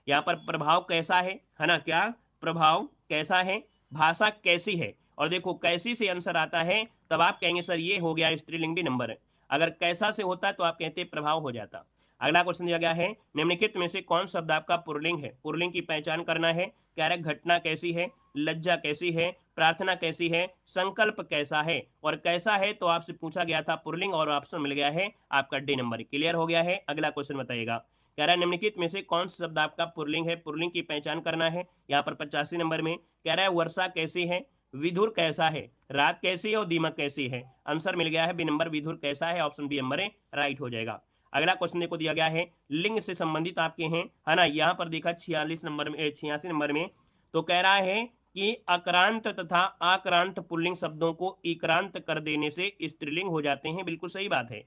यहाँ पर प्रभाव कैसा है ना, क्या प्रभाव कैसा है, भाषा कैसी है, और देखो कैसी से आंसर आता है तब आप कहेंगे सर ये हो गया स्त्रीलिंगी नंबर। अगर कैसा से होता तो आप कहते प्रभाव हो जाता। अगला क्वेश्चन दिया गया है, निम्नलिखित में से कौन शब्द आपका पुल्लिंग है? पुल्लिंग की पहचान करना है। कह घटना कैसी है, लज्जा कैसी है, प्रार्थना कैसी है, संकल्प कैसा है, और कैसा है तो आपसे पूछा गया था पुल्लिंग, और ऑप्शन मिल गया है आपका डी नंबर। क्लियर हो गया है? अगला क्वेश्चन बताइएगा, कह रहा है निम्नलिखित में से कौन सा शब्द आपका पुल्लिंग है? पुल्लिंग की पहचान करना है। यहाँ पर 85 नंबर में कह रहा है वर्षा कैसी है, विधुर कैसा है, रात कैसी है, और दीमक कैसी है। आंसर मिल गया है बी नंबर, विधुर कैसा है, ऑप्शन बी नंबर राइट हो जाएगा। अगला क्वेश्चन देखो दिया गया है, लिंग से संबंधित आपके हैं, है ना, यहाँ पर देखा 86 नंबर में, 86 नंबर में तो कह रहा है कि अक्रांत तथा आक्रांत पुल्लिंग शब्दों को इक्रांत कर देने से स्त्रीलिंग हो जाते हैं। बिल्कुल सही बात है।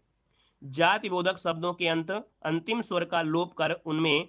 जाति बोधक शब्दों के अंतिम स्वर का लोप कर उनमें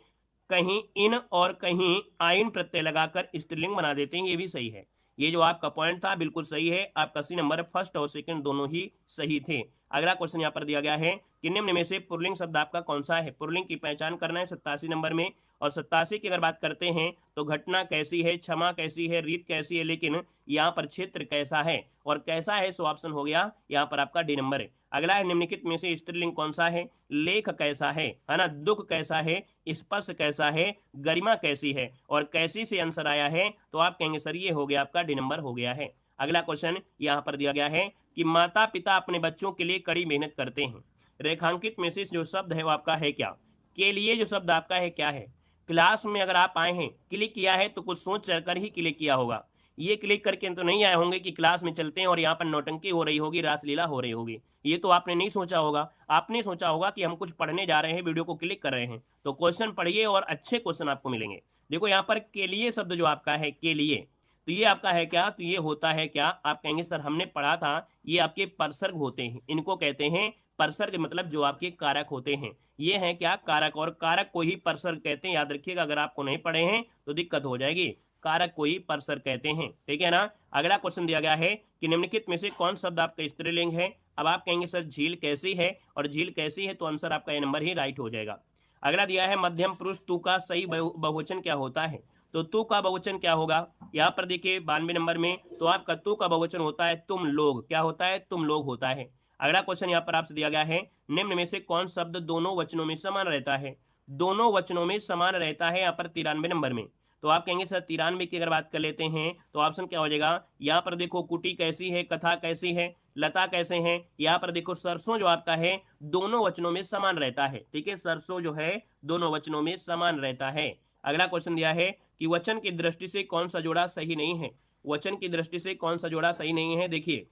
कहीं इन और कहीं आइन प्रत्यय लगाकर स्त्रीलिंग बना देते हैं, ये भी सही है। ये जो आपका पॉइंट था बिल्कुल सही है, आपका सी नंबर फर्स्ट और सेकंड दोनों ही सही थे। अगला क्वेश्चन यहाँ पर दिया गया है कि निम्न में से पुल्लिंग शब्द आपका कौन सा है? पुल्लिंग की पहचान करना है 87 नंबर में। और 87 की अगर बात करते हैं तो घटना कैसी है, क्षमा कैसी है, रीत कैसी है, लेकिन यहाँ पर क्षेत्र कैसा है और कैसा है, सो ऑप्शन हो गया यहाँ पर आपका डी नंबर है। अगला है निम्नलिखित में से स्त्रीलिंग कौन सा है? लेख कैसा है ना, दुख कैसा है, स्पर्श कैसा है, गरिमा कैसी है, और कैसी से आंसर आया है तो आप कहेंगे सर ये हो गया आपका डी नंबर हो गया है। अगला क्वेश्चन यहाँ पर दिया गया है कि माता पिता अपने बच्चों के लिए कड़ी मेहनत करते हैं। रेखांकित में से जो शब्द है वो आपका है क्या? के लिए जो शब्द आपका है क्या है? क्लास में अगर आप आए हैं, क्लिक किया है तो कुछ सोच कर ही क्लिक किया होगा। ये क्लिक करके तो नहीं आए होंगे कि क्लास में चलते हैं और यहाँ पर नौटंकी हो रही होगी, रासलीला हो रही होगी, ये तो आपने नहीं सोचा होगा। आपने सोचा होगा कि हम कुछ पढ़ने जा रहे हैं, वीडियो को क्लिक कर रहे हैं। तो क्वेश्चन पढ़िए और अच्छे क्वेश्चन आपको मिलेंगे। देखो यहाँ पर के लिए शब्द जो आपका है के लिए, तो ये आपका है क्या? तो ये होता है क्या? आप कहेंगे सर हमने पढ़ा था ये आपके परसर्ग होते हैं, इनको कहते हैं परसर्ग, मतलब जो आपके कारक होते हैं ये हैं क्या? कारक, और कारक को ही परसर्ग कहते हैं। याद रखिएगा, अगर आपको नहीं पढ़े हैं तो दिक्कत हो जाएगी। कारक को ही परसर्ग कहते हैं, ठीक है ना। अगला क्वेश्चन दिया गया है कि निम्नलिखित में से कौन शब्द आपका स्त्रीलिंग है? अब आप कहेंगे सर झील कैसी है, और झील कैसी है तो आंसर आपका ए नंबर ही राइट हो जाएगा। अगला दिया है मध्यम पुरुष तू का सही बहुवचन क्या होता है? तो तू का बहुवचन क्या होगा? यहाँ पर देखिए 92 नंबर में, तो आपका तू का बहुवचन होता है तुम लोग। क्या होता है? तुम लोग होता है। अगला क्वेश्चन यहाँ पर आपसे दिया गया है, निम्न में से कौन शब्द दोनों वचनों में समान रहता है? दोनों वचनों में समान रहता है यहाँ पर 93 नंबर में। तो आप कहेंगे सर 93 की अगर बात कर लेते हैं तो ऑप्शन क्या हो जाएगा? यहाँ पर देखो कुटी कैसी है, कथा कैसी है, लता कैसे हैं। यहाँ पर देखो सरसों जो आपका है दोनों वचनों में समान रहता है, ठीक है, सरसों जो है दोनों वचनों में समान रहता है। अगला क्वेश्चन दिया है कि वचन की दृष्टि से कौन सा जोड़ा सही नहीं है? वचन की दृष्टि से कौन सा जोड़ा सही नहीं है? देखिए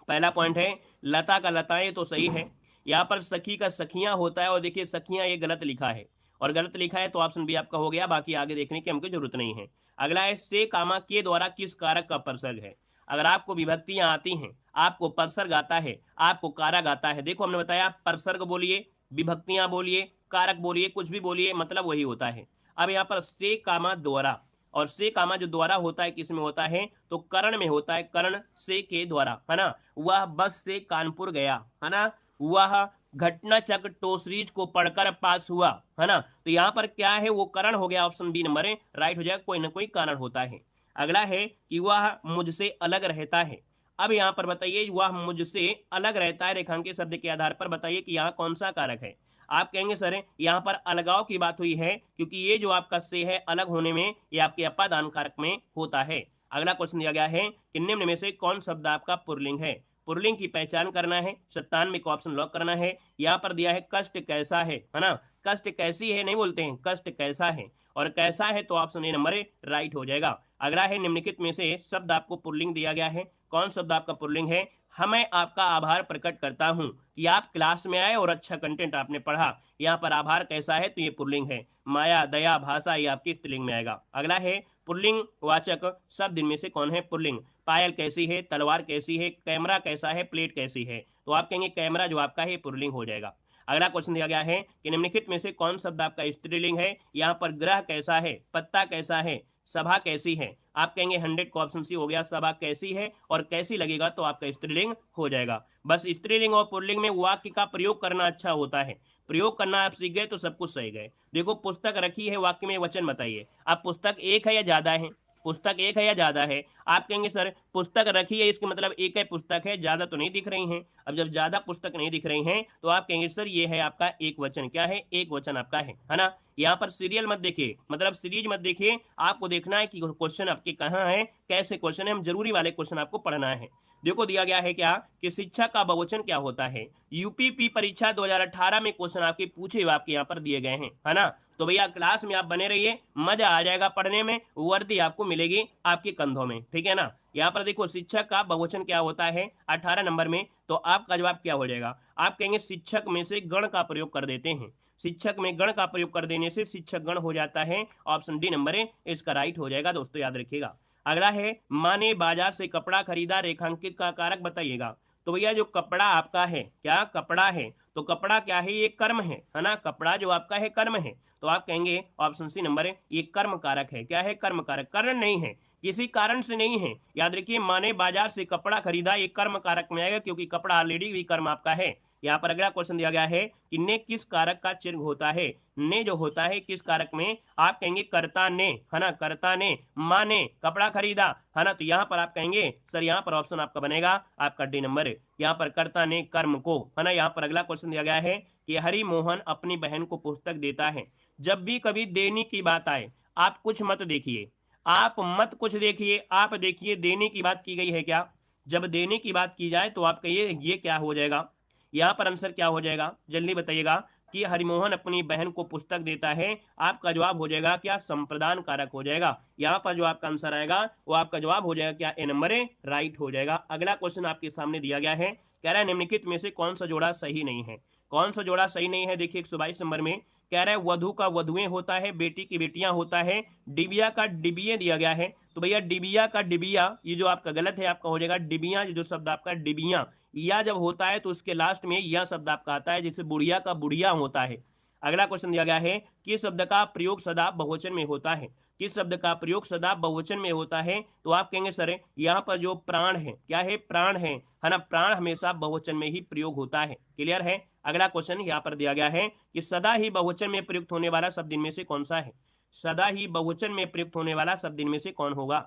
पहला पॉइंट है लता का लताएं तो सही है, यहाँ पर सखी का सखियां होता है, और देखिए सखियां ये गलत लिखा है, और गलत लिखा है तो ऑप्शन बी आपका हो गया, बाकी आगे देखने की हमको जरूरत नहीं है। अगला है से कामा के द्वारा किस कारक का प्रसर्ग है। अगर आपको विभक्तियां आती हैं, आपको प्रसर्ग आता है, आपको कारक आता है, देखो हमने बताया प्रसर्ग बोलिए, विभक्तियां बोलिए, कारक बोलिए, कुछ भी बोलिए, मतलब वही होता है। अब यहाँ पर से कामा द्वारा, और से कामा जो द्वारा होता है किस में होता है, तो कर्ण में होता है, कर्ण से के द्वारा, है ना। वह बस से कानपुर गया, है ना। वह घटना चक्र टोसरीज को पढ़कर पास हुआ, है ना। तो यहाँ पर क्या है, वो करण हो गया, ऑप्शन बी नंबर है राइट हो जाएगा, कोई ना कोई कारण होता है। अगला है कि वह मुझसे अलग रहता है। अब यहाँ पर बताइए वह मुझसे अलग रहता है, रेखांकित शब्द के आधार पर बताइए कि यहाँ कौन सा कारक है। आप कहेंगे सर यहाँ पर अलगाव की बात हुई है, क्योंकि ये जो आपका से है अलग होने में, ये आपके अपादान कारक में होता है। अगला क्वेश्चन दिया गया है कि निम्न में से कौन शब्द आपका पुल्लिंग है। पुल्लिंग की पहचान करना है, 97 को ऑप्शन लॉक करना है। यहाँ पर दिया है कष्ट कैसा है ना, कष्ट कैसी है नहीं बोलते हैं, कष्ट कैसा है, और कैसा है तो ऑप्शन ए नंबर राइट हो जाएगा। अगला है निम्नलिखित में से शब्द आपको पुल्लिंग दिया गया है, कौन शब्द आपका पुल्लिंग है। मैं आपका आभार प्रकट करता हूं कि आप क्लास में आए और अच्छा कंटेंट आपने पढ़ा। यहाँ पर आभार कैसा है तो ये पुल्लिंग है। माया, दया, भाषा ये आपकी स्त्रीलिंग में आएगा। अगला है पुल्लिंग वाचक शब्द इनमें से कौन है पुल्लिंग। पायल कैसी है, तलवार कैसी है, कैमरा कैसा है, प्लेट कैसी है, तो आप कहेंगे कैमरा जो आपका है पुल्लिंग हो जाएगा। अगला क्वेश्चन दिया गया है कि निम्नलिखित में से कौन शब्द आपका स्त्रीलिंग है। यहाँ पर ग्रह कैसा है, पत्ता कैसा है, सभा कैसी है, आप कहेंगे 100 का ऑप्शन सी हो गया, सभा कैसी है और कैसी लगेगा तो आपका स्त्रीलिंग हो जाएगा। बस स्त्रीलिंग और पुल्लिंग में वाक्य का प्रयोग करना अच्छा होता है, प्रयोग करना आप सीख गए तो सब कुछ सही गए। देखो पुस्तक रखी है, वाक्य में वचन बताइए, अब पुस्तक एक है या ज्यादा है, पुस्तक एक है या ज्यादा है। आप कहेंगे सर पुस्तक रखी है इसके मतलब एक है पुस्तक है, ज्यादा तो नहीं दिख रही हैं। अब जब ज्यादा पुस्तक नहीं दिख रही हैं तो आप कहेंगे सर ये है आपका एक वचन, क्या है एक वचन आपका है ना। यहाँ पर सीरियल मत देखिए, मतलब सीरीज मत देखिए, आपको देखना है कि क्वेश्चन आपके कहाँ है, कैसे क्वेश्चन है, हम जरूरी वाले क्वेश्चन आपको पढ़ना है। देखो दिया गया है क्या कि शिक्षा का बहुवचन क्या होता है। यूपीपी परीक्षा 2018 में क्वेश्चन आपके पूछे हुए आपके यहाँ पर दिए गए हैं, है ना। तो भैया क्लास में आप बने रहिए, मजा आ जाएगा पढ़ने में, वर्दी आपको मिलेगी आपके कंधों में, ठीक है ना। यहाँ पर देखो शिक्षक का बहुवचन क्या होता है 18 नंबर में, तो आपका जवाब क्या हो जाएगा, आप कहेंगे शिक्षक में से गण का प्रयोग कर देते हैं, शिक्षक में गण का प्रयोग कर देने से शिक्षक गण हो जाता है, ऑप्शन डी नंबर इसका राइट हो जाएगा दोस्तों, याद रखिएगा। अगला है माँ ने बाजार से कपड़ा खरीदा, रेखांकित का कारक बताइएगा। तो भैया जो कपड़ा आपका है, क्या कपड़ा है, तो कपड़ा क्या है, ये कर्म है ना, कपड़ा जो आपका है कर्म है, तो आप कहेंगे ऑप्शन सी नंबर ये कर्म कारक है, क्या है कर्म कारक, कारण नहीं है, किसी कारण से नहीं है। याद रखिए माँ ने बाजार से कपड़ा खरीदा, ये कर्म कारक में आएगा क्योंकि कपड़ा ऑलरेडी भी कर्म आपका है। यहाँ पर अगला क्वेश्चन दिया गया है कि ने किस कारक का चिन्ह होता है। ने जो होता है किस कारक में, आप कहेंगे कर्ता ने, है ना, कर्ता ने, माँ ने कपड़ा खरीदा, है ना। तो यहाँ पर आप कहेंगे सर यहाँ पर ऑप्शन आपका बनेगा आपका डी नंबर, यहाँ पर कर्ता ने कर्म को, है ना। यहाँ पर अगला क्वेश्चन दिया गया है कि हरि मोहन अपनी बहन को पुस्तक देता है। जब भी कभी देने की बात आए आप कुछ मत देखिए, आप मत कुछ देखिए, आप देखिए देने की बात की गई है क्या। जब देने की बात की जाए तो आप कहिए ये क्या हो जाएगा, यहाँ पर आंसर क्या हो जाएगा जल्दी बताइएगा कि हरिमोहन अपनी बहन को पुस्तक देता है, आपका जवाब हो जाएगा क्या संप्रदान कारक हो जाएगा। यहाँ पर जो आपका आंसर आएगा वो आपका जवाब हो जाएगा क्या ए नंबर राइट हो जाएगा। अगला क्वेश्चन आपके सामने दिया गया है, कह रहा है निम्नलिखित में से कौन सा जोड़ा सही नहीं है। कौन सा जोड़ा सही नहीं है, देखिए 122 नंबर में कह रहा है वधु का वधुएं होता है, बेटी की बेटियां होता है, डिबिया का डिबिये दिया गया है। तो भैया डिबिया का डिबिया ये जो आपका गलत है, आपका हो जाएगा डिबिया, जो शब्द आपका डिबिया या जब होता है तो उसके लास्ट में यह शब्द आपका आता है, जैसे बुढ़िया का बुढ़िया होता है। अगला क्वेश्चन दिया गया है किस शब्द का प्रयोग सदा बहुवचन में होता है। किस शब्द का प्रयोग सदा बहुवचन में होता है, तो आप कहेंगे सर यहाँ पर जो प्राण है, क्या है प्राण है ना, प्राण हमेशा बहुवचन में ही प्रयोग होता है, क्लियर है। अगला क्वेश्चन यहाँ पर दिया गया है कि सदा ही बहुवचन में प्रयुक्त होने वाला शब्द इनमें से कौन सा है। सदा ही बहुवचन में प्रयुक्त होने वाला शब्द इनमें से कौन होगा।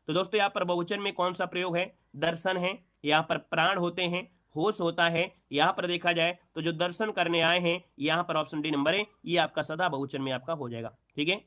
तो दोस्तों यहाँ पर बहुवचन में कौन सा प्रयोग है, दर्शन है, यहाँ पर प्राण होते हैं, होश होता है। यहाँ पर देखा जाए तो जो दर्शन करने आए हैं यहाँ पर ऑप्शन डी नंबर है, ये आपका सदा बहुवचन में आपका हो जाएगा, ठीक है।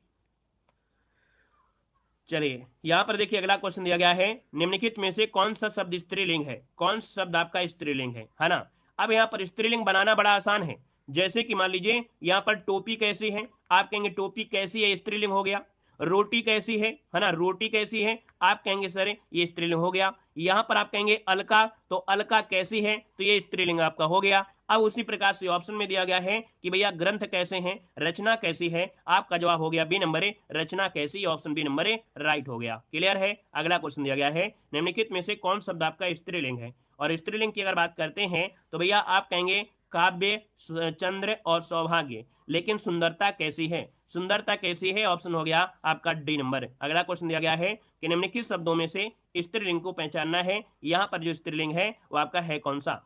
चलिए यहाँ पर देखिए अगला क्वेश्चन दिया गया है निम्नलिखित में से कौन सा शब्द स्त्रीलिंग है, कौन सा शब्द आपका स्त्रीलिंग है ना। अब यहाँ पर स्त्रीलिंग बनाना बड़ा आसान है, जैसे कि मान लीजिए यहाँ पर टोपी कैसी है, आप कहेंगे टोपी कैसी है स्त्रीलिंग हो गया। रोटी कैसी है ना, रोटी कैसी है, आप कहेंगे सर ये स्त्रीलिंग हो गया। यहां पर आप कहेंगे अलका, तो अलका कैसी है, तो ये स्त्रीलिंग आपका हो गया। अब उसी प्रकार से ऑप्शन में दिया गया है कि भैया ग्रंथ कैसे हैं, रचना कैसी है, आपका जवाब हो गया बी नंबर ए, रचना कैसी, option B number A right हो गया। क्लियर है। अगला क्वेश्चन दिया गया है, निम्नलिखित में से कौन शब्द आपका स्त्रीलिंग है, और स्त्रीलिंग की अगर बात करते हैं तो भैया आप कहेंगे काव्य, चंद्र और सौभाग्य। लेकिन सुंदरता कैसी है, सुंदरता कैसी है, ऑप्शन हो गया आपका डी नंबर। अगला क्वेश्चन दिया गया है कि निम्नलिखित शब्दों में से स्त्रीलिंग को पहचानना है, यहां पर जो स्त्रीलिंग है वो आपका है कौन सा।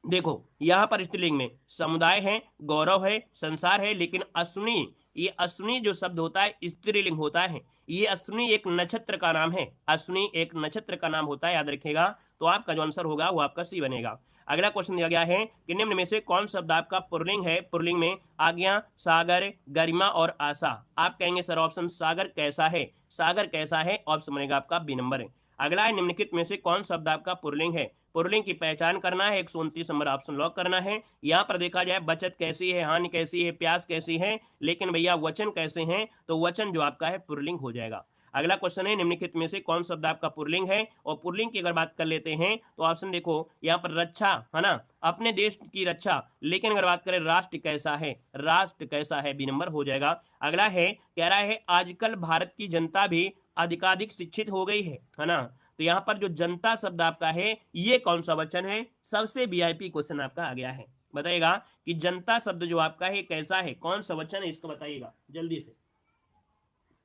देखो यहां पर स्त्रीलिंग में समुदाय है, गौरव है, संसार है, लेकिन अश्विनी, ये अश्विनी जो शब्द होता है स्त्रीलिंग होता है। ये अश्विनी एक नक्षत्र का नाम है, अश्विनी एक नक्षत्र का नाम होता है, याद रखिएगा। तो आपका जो आंसर होगा वो आपका सी बनेगा। अगला क्वेश्चन दिया गया है कि निम्न में से कौन शब्द आपका पुल्लिंग है, पुल्लिंग में आज्ञा, सागर, गरिमा और आशा। आप कहेंगे सर ऑप्शन सागर कैसा है, सागर कैसा है, ऑप्शन बनेगा आपका बी नंबर। अगला है निम्नलिखित में से कौन शब्द आपका पुल्लिंग है, पुल्लिंग की पहचान करना है, 129 नंबर ऑप्शन लॉक करना है। यहाँ पर देखा जाए बचत कैसी है, हानि कैसी है, प्यास कैसी है, लेकिन भैया वचन कैसे हैं, तो वचन जो आपका है पुल्लिंग हो जाएगा। अगला क्वेश्चन है निम्नलिखित में से कौन शब्द आपका पुल्लिंग है, और पुल्लिंग की अगर बात कर लेते हैं तो ऑप्शन देखो यहाँ पर रक्षा है ना, अपने देश की रक्षा, लेकिन अगर बात करें राष्ट्र कैसा है, राष्ट्र कैसा है, बी नंबर हो जाएगा। अगला है कह रहा है आजकल भारत की जनता भी अधिकाधिक शिक्षित हो गई है ना, तो यहाँ पर जो जनता शब्द आपका है ये कौन सा वचन है, सबसे वीआईपी क्वेश्चन आपका आ गया है। बताइएगा कि जनता शब्द जो आपका है कैसा है, कौन सा वचन है, इसको बताइएगा जल्दी से।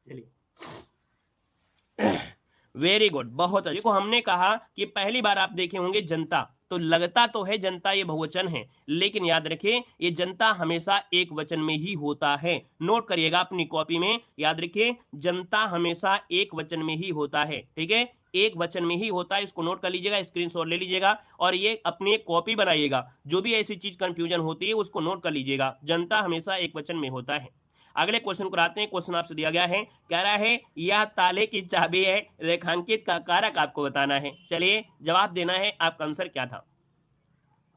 चलिए वेरी गुड, बहुत अच्छा। देखो हमने कहा कि पहली बार आप देखे होंगे जनता, तो लगता तो है जनता ये बहुवचन है, लेकिन याद रखिए ये जनता हमेशा एक वचन में ही होता है। नोट करिएगा अपनी कॉपी में, याद रखिए जनता हमेशा एक वचन में ही होता है, ठीक है, एक वचन में ही होता है। इसको नोट कर लीजिएगा, स्क्रीनशॉट ले लीजिएगा और ये अपनी एक कॉपी बनाइएगा। जो भी ऐसी चीज कंफ्यूजन होती है उसको नोट कर लीजिएगा, जनता हमेशा एक वचन में होता है। अगले क्वेश्चन को आते हैं। क्वेश्चन आपसे दिया गया है, कह रहा है यह ताले की चाबी है, रेखांकित का कारक आपको बताना है। चलिए जवाब देना है, आपका आंसर क्या था।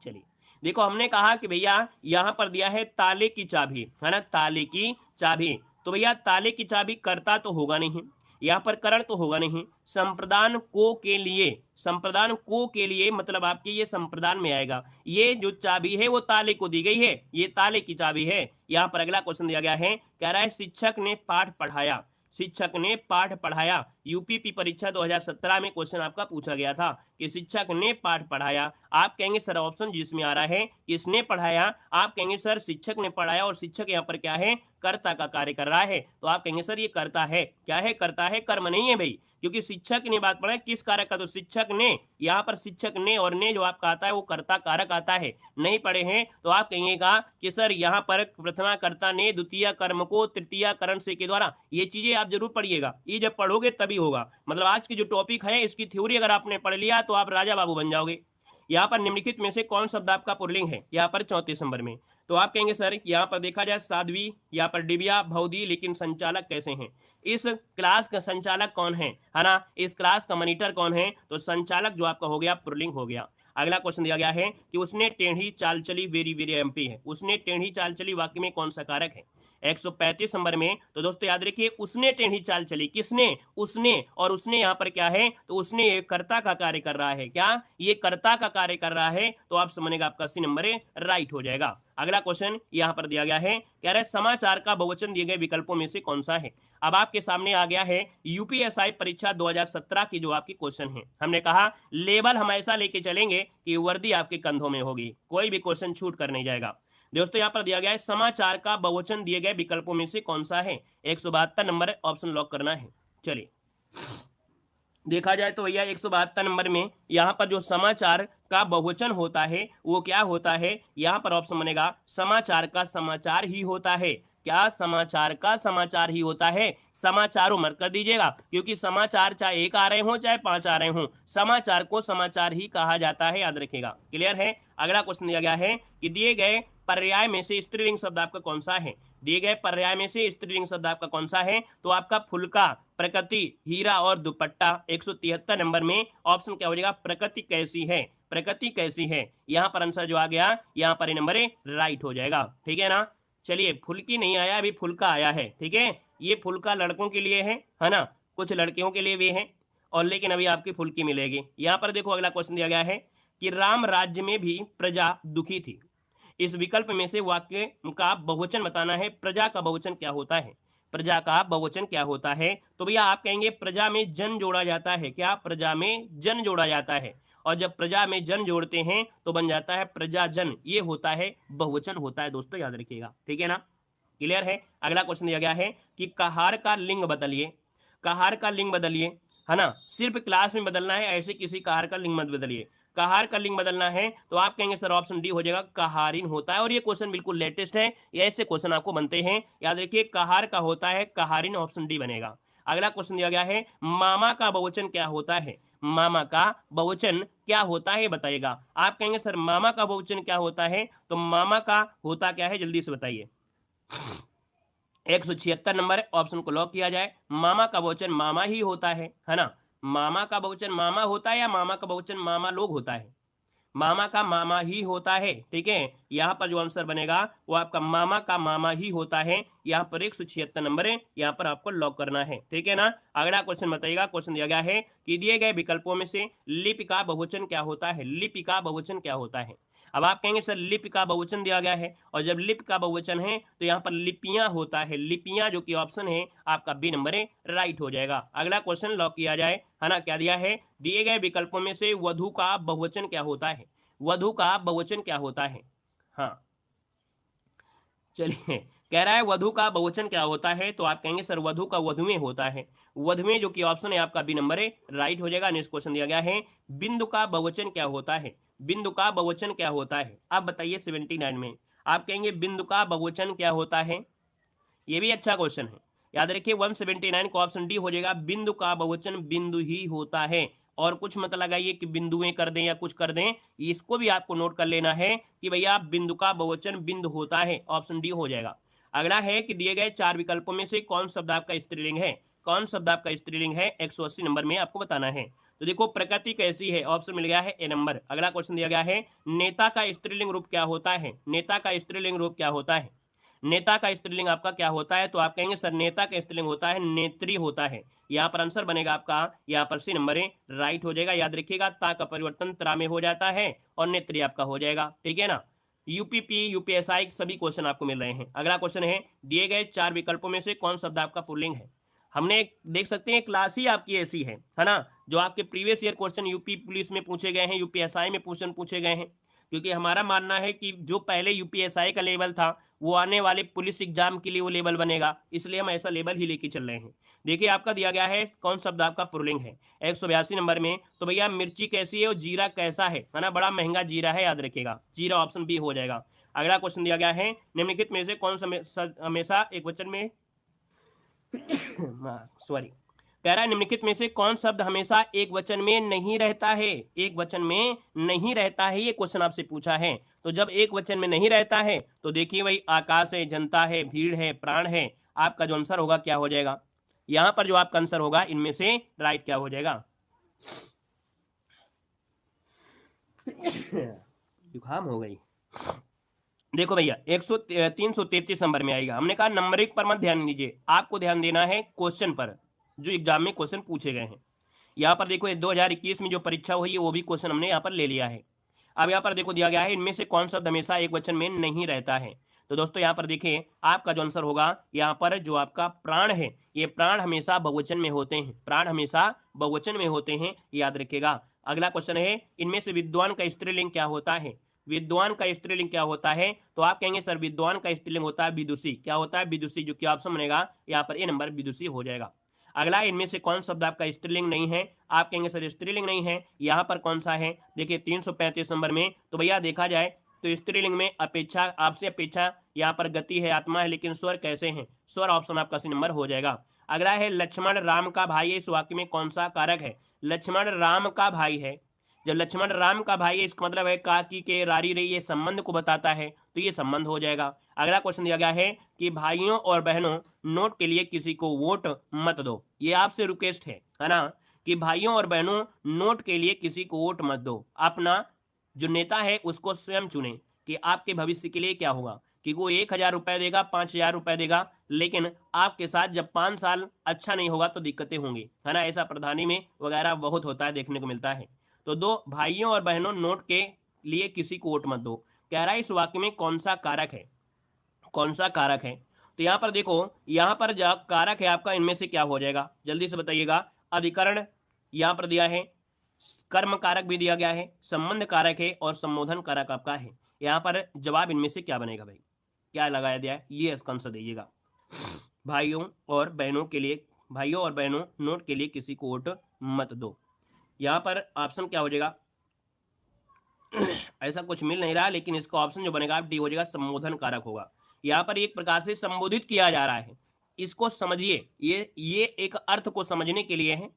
चलिए देखो हमने कहा कि भैया यहां पर दिया है ताले की चाबी है ना, ताले की चाबी, तो भैया ताले की चाबी कर्ता तो होगा नहीं, यहाँ पर करण तो होगा नहीं, संप्रदान को के लिए, संप्रदान को के लिए मतलब आपके ये संप्रदान में आएगा। ये जो चाबी है वो ताले को दी गई है, ये ताले की चाबी है। यहाँ पर अगला क्वेश्चन दिया गया है, कह रहा है शिक्षक ने पाठ पढ़ाया, शिक्षक ने पाठ पढ़ाया। यूपीपी परीक्षा 2017 में क्वेश्चन आपका पूछा गया था कि शिक्षक ने पाठ पढ़ाया। आप कहेंगे सर ऑप्शन जिसमें आ रहा है किसने पढ़ाया, आप कहेंगे सर शिक्षक ने पढ़ाया, और शिक्षक यहाँ पर क्या है, कर्ता का कार्य कर रहा है, तो आप कहेंगे सर ये कर्ता है, क्या है, कर्ता है, कर्म नहीं है भाई, क्योंकि शिक्षक ने बात पढ़ा किस कारक का, तो शिक्षक ने, यहाँ पर शिक्षक ने और ने जो आपका आता है वो कर्ता कारक आता है। नहीं पढ़े हैं तो आप कहिएगा कि सर यहाँ पर प्रथमा कर्ता ने द्वितीय कर्म को तृतीय करण से के द्वारा, ये चीजें आप जरूर पढ़िएगा, ये जब पढ़ोगे तभी होगा। मतलब आज की जो टॉपिक है इसकी थ्योरी अगर आपने पढ़ लिया तो आप राजा बाबू बन जाओगे। यहाँ पर निम्नलिखित में से कौन शब्द आपका पुल्लिंग है, यहाँ पर 34 नंबर में, तो आप कहेंगे सर यहाँ पर देखा जाए साध्वी, यहाँ पर दिव्या, भौदी, लेकिन संचालक कैसे हैं, इस क्लास का संचालक कौन है ना, इस क्लास का मॉनिटर कौन है, तो संचालक जो आपका हो गया पुल्लिंग हो गया। अगला क्वेश्चन दिया गया है कि उसने टेढ़ी चाल चली, वेरी वेरी एमपी है, उसने टेढ़ी चाल चली वाक्य में कौन सा कारक है, 135 नंबर में। तो दोस्तों याद रखिए उसने टेढ़ी चाल चली, किसने, उसने, और उसने यहाँ पर क्या है, तो उसने ये कर्ता का कार्य कर रहा है, क्या ये कर्ता का कार्य कर रहा है, तो आप समझेगा आपका सी नंबर राइट हो जाएगा। अगला क्वेश्चन यहाँ पर दिया गया है, कह रहा है समाचार का बहुवचन दिए गए विकल्पों में से कौन सा है। अब आपके सामने आ गया है यूपीएसआई परीक्षा 2017 की जो आपकी क्वेश्चन है। हमने कहा लेबल हम ऐसा लेके चलेंगे कि वर्दी आपके कंधों में होगी, कोई भी क्वेश्चन छूट कर नहीं जाएगा। दोस्तों यहाँ पर दिया गया है समाचार का बहुवचन दिए गए विकल्पों में से कौन सा है, 172 नंबर ऑप्शन लॉक करना है। चलिए देखा जाए तो भैया 172 नंबर में यहाँ पर जो समाचार का बहुवचन होता है वो क्या होता है, यहाँ पर ऑप्शन बनेगा समाचार का समाचार ही होता है। क्या समाचार का समाचार ही होता है, समाचारों मत कर दीजिएगा, क्योंकि समाचार चाहे एक आ रहे हो चाहे 5 आ रहे हो, समाचार को समाचार ही कहा जाता है, याद रखिएगा। क्लियर है। अगला क्वेश्चन दिया गया है कि दिए गए पर्याय में से स्त्रीलिंग शब्द आपका कौन सा है, दिए गए पर्याय में से स्त्रीलिंग शब्द आपका कौन सा है, तो आपका फुलका, प्रकृति, हीरा और दुपट्टा। 173 नंबर में ऑप्शन क्या हो जाएगा, प्रकृति कैसी है, प्रकृति कैसी है। यहाँ पर आंसर जो आ गया यहाँ पर नंबर राइट हो जाएगा, ठीक है ना। चलिए फुल्की नहीं आया, अभी फुल्का आया है, ठीक है। ये फुल्का लड़कों के लिए है ना, कुछ लड़कियों के लिए भी है, और लेकिन अभी आपकी फुल्की मिलेगी। यहाँ पर देखो अगला क्वेश्चन दिया गया है कि राम राज्य में भी प्रजा दुखी थी। इस विकल्प में से वाक्य का बहुवचन बताना है। प्रजा का बहुवचन क्या होता है? प्रजा का बहुवचन क्या होता है? तो भैया आप कहेंगे प्रजा में जन जोड़ा जाता है। क्या? प्रजा में जन जोड़ा जाता है, और जब प्रजा में जन जोड़ते हैं तो बन जाता है प्रजाजन। ये होता है बहुवचन होता है दोस्तों, याद रखिएगा, ठीक है ना। क्लियर है। अगला क्वेश्चन दिया गया है कि कहार का लिंग बदलिए। कहार का लिंग बदलिए, है ना, सिर्फ क्लास में बदलना है, ऐसे किसी कहार का लिंग मत बदलिए। कहार का लिंग बदलना है तो आप कहेंगे सर ऑप्शन डी हो जाएगा, कहारिन होता है। और ये क्वेश्चन बिल्कुल लेटेस्ट है, ये ऐसे क्वेश्चन आपको बनते हैं, याद रखिए। कहार का होता है कहारिन, ऑप्शन डी बनेगा। अगला क्वेश्चन दिया गया है मामा का बहुवचन क्या होता है। मामा का बहुवचन क्या होता है बताइएगा। आप कहेंगे सर मामा का बहुवचन क्या होता है, तो मामा का होता क्या है, जल्दी से बताइए। 176 नंबर ऑप्शन को लॉक किया जाए। मामा का बहुवचन मामा ही होता है ना। मामा का बहुवचन मामा होता है, या मामा का बहुवचन मामा लोग होता है? मामा का मामा ही होता है, ठीक है। यहाँ पर जो आंसर बनेगा वो आपका मामा का मामा ही होता है। यहाँ पर 176 नंबर है, यहाँ पर आपको लॉक करना है, ठीक है ना। अगला क्वेश्चन बताइएगा। क्वेश्चन दिया गया है कि दिए गए विकल्पों में से लिपि का बहुवचन क्या होता है। लिपि का बहुवचन क्या होता है? अब आप कहेंगे सर लिपि का बहुवचन दिया गया है, और जब लिपि का बहुवचन है तो यहाँ पर लिपियां होता है। लिपियां जो कि ऑप्शन है आपका बी नंबर है, राइट हो जाएगा। अगला क्वेश्चन लॉक किया जाए, है ना। क्या दिया है? दिए गए विकल्पों में से वधु का बहुवचन क्या होता है। वधु का बहुवचन क्या होता है? हाँ चलिए, कह रहा है वधु का बहुवचन क्या होता है, तो आप कहेंगे सर वधु का वधुएं होता है। वधुएं जो कि ऑप्शन है आपका बी नंबर है, राइट हो जाएगा। नेक्स्ट क्वेश्चन दिया गया है बिंदु का बहुवचन क्या होता है। बिंदु का बहुवचन क्या होता है, आप बताइए। 79 में आप कहेंगे बिंदु का बहुवचन क्या होता है। ये भी अच्छा क्वेश्चन है, याद रखिए। 179 को ऑप्शन डी हो जाएगा। बिंदु का बहुवचन बिंदु ही होता है, और कुछ मत लगाइए कि बिंदुएं कर दें या कुछ कर दें। इसको भी आपको नोट कर लेना है कि भैया बिंदु का बहुवचन बिंदु होता है, ऑप्शन डी हो जाएगा। अगला है कि दिए गए 4 विकल्पों में से कौन शब्द आपका स्त्रीलिंग है। कौन शब्द आपका स्त्रीलिंग है, 180 नंबर में आपको बताना है। तो देखो प्रकृति कैसी है, ऑप्शन मिल गया है ए नंबर। अगला क्वेश्चन दिया गया है नेता का स्त्रीलिंग रूप क्या होता है। नेता का स्त्रीलिंग रूप क्या होता है। नेता का स्त्रीलिंग आपका क्या होता है, तो आप कहेंगे सर नेता का स्त्रीलिंग होता है नेत्री होता है। यहाँ पर आंसर बनेगा आपका, यहाँ पर सी नंबर है, राइट हो जाएगा। याद रखिएगा ता का परिवर्तन त्रा में हो जाता है, और नेत्री आपका हो जाएगा, ठीक है ना। यूपीपी यूपीएसआई सभी क्वेश्चन आपको मिल रहे हैं। अगला क्वेश्चन है दिए गए 4 विकल्पों में से कौन शब्द आपका पुल्लिंग है। हमने देख सकते हैं क्लास ही आपकी ऐसी है ना, जो आपके previous year question UP police में पूछे गए हैं, यूपीएसआई में क्वेश्चन पूछे गए हैं। क्योंकि हमारा मानना है कि जो पहले यूपीएसआई का लेवल था वो आने वाले पुलिस एग्जाम के लिए वो लेवल बनेगा, इसलिए हम ऐसा लेवल ही लेके चल रहे हैं। देखिए आपका दिया गया है कौन शब्द आपका पुल्लिंग है 182 नंबर में। तो भैया मिर्ची कैसी है और जीरा कैसा है ना, बड़ा महंगा जीरा है, याद रखिएगा। जीरा ऑप्शन बी हो जाएगा। अगला क्वेश्चन दिया गया है निम्नलिखित में से कौन हमेशा एक वचन में सॉरी, कह रहा है निम्नलिखित में से कौन शब्द हमेशा एक वचन में नहीं रहता है। एक वचन में नहीं रहता है, ये क्वेश्चन आपसे पूछा है। तो जब एक वचन में नहीं रहता है तो देखिए भाई आकाश है, जनता है, भीड़ है, प्राण है। आपका जो आंसर होगा क्या हो जाएगा, यहां पर जो आपका आंसर होगा इनमें से राइट क्या हो जाएगा। जुकाम हो गई। देखो भैया 333 नंबर में आएगा। हमने कहा नंबरिंग पर मत ध्यान दीजिए, आपको ध्यान देना है क्वेश्चन पर, जो एग्जाम में क्वेश्चन पूछे गए हैं। यहाँ पर देखो 2021 में जो परीक्षा हुई है वो भी क्वेश्चन हमने यहाँ पर ले लिया है। अब यहाँ पर देखो दिया गया है इनमें से कौन शब्द हमेशा एक वचन में नहीं रहता है। तो दोस्तों यहाँ पर देखिए आपका जो आंसर होगा, यहाँ पर जो आपका प्राण है, ये प्राण हमेशा बहुवचन में होते हैं। प्राण हमेशा बहुवचन में होते हैं, याद रखिएगा। अगला क्वेश्चन है इनमें से विद्वान का स्त्रीलिंग क्या होता है। विद्वान का स्त्रीलिंग क्या होता है, तो आप कहेंगे सर विद्वान का स्त्रीलिंग होता है विदुषी। क्या होता है, विदुषी, जो कि ऑप्शन बनेगा यहाँ पर ए नंबर, विदुषी हो जाएगा। अगला इनमें से कौन शब्द आपका स्त्रीलिंग नहीं है, आप कहेंगे सर स्त्रीलिंग नहीं है, यहाँ पर कौन सा है। देखिए 335 नंबर में, तो भैया देखा जाए तो स्त्रीलिंग में अपेक्षा, आपसे अपेक्षा, यहाँ पर गति है, आत्मा है, लेकिन स्वर कैसे हैं। स्वर ऑप्शन आपका सी नंबर हो जाएगा। अगला है लक्ष्मण राम का भाई है, इस वाक्य में कौन सा कारक है। लक्ष्मण राम का भाई है, जब लक्ष्मण राम का भाई है इसका मतलब है काकी के रारी रही, ये संबंध को बताता है, तो ये संबंध हो जाएगा। अगला क्वेश्चन दिया गया है कि भाइयों और बहनों नोट के लिए किसी को वोट मत दो। ये आपसे रिक्वेस्ट है ना, कि भाइयों और बहनों नोट के लिए किसी को वोट मत दो। अपना जो नेता है उसको स्वयं चुने कि आपके भविष्य के लिए क्या होगा। कि वो 1,000 रुपए देगा, 5,000 रुपए देगा, लेकिन आपके साथ जब 5 साल अच्छा नहीं होगा तो दिक्कतें होंगी, है ना। ऐसा प्रधानी में वगैरह बहुत होता है, देखने को मिलता है। तो दो भाइयों और बहनों, नोट के लिए किसी को वोट मत दो। कह रहा है इस वाक्य में कौन सा कारक है, कौन सा कारक है। तो यहाँ पर देखो, यहाँ पर जो कारक है आपका, इनमें से क्या हो जाएगा, जल्दी से बताइएगा। अधिकरण यहाँ पर दिया है, कर्म कारक भी दिया गया है, संबंध कारक है और संबोधन कारक आपका है। यहाँ पर जवाब इनमें से क्या बनेगा भाई, क्या लगाया दिया है, ये इसका आंसर दीजिएगा। भाइयों और बहनों के लिए, भाइयों और बहनों, नोट के लिए किसी को वोट मत दो। यहाँ पर ऑप्शन क्या हो जाएगा, ऐसा कुछ मिल नहीं रहा, लेकिन इसका ऑप्शन जो बनेगा डी हो जाएगा, संबोधन कारक होगा। यहाँ पर एक प्रकार से संबोधित किया जा रहा है, इसको समझिए, ये एक अर्थ को समझने के लिए है।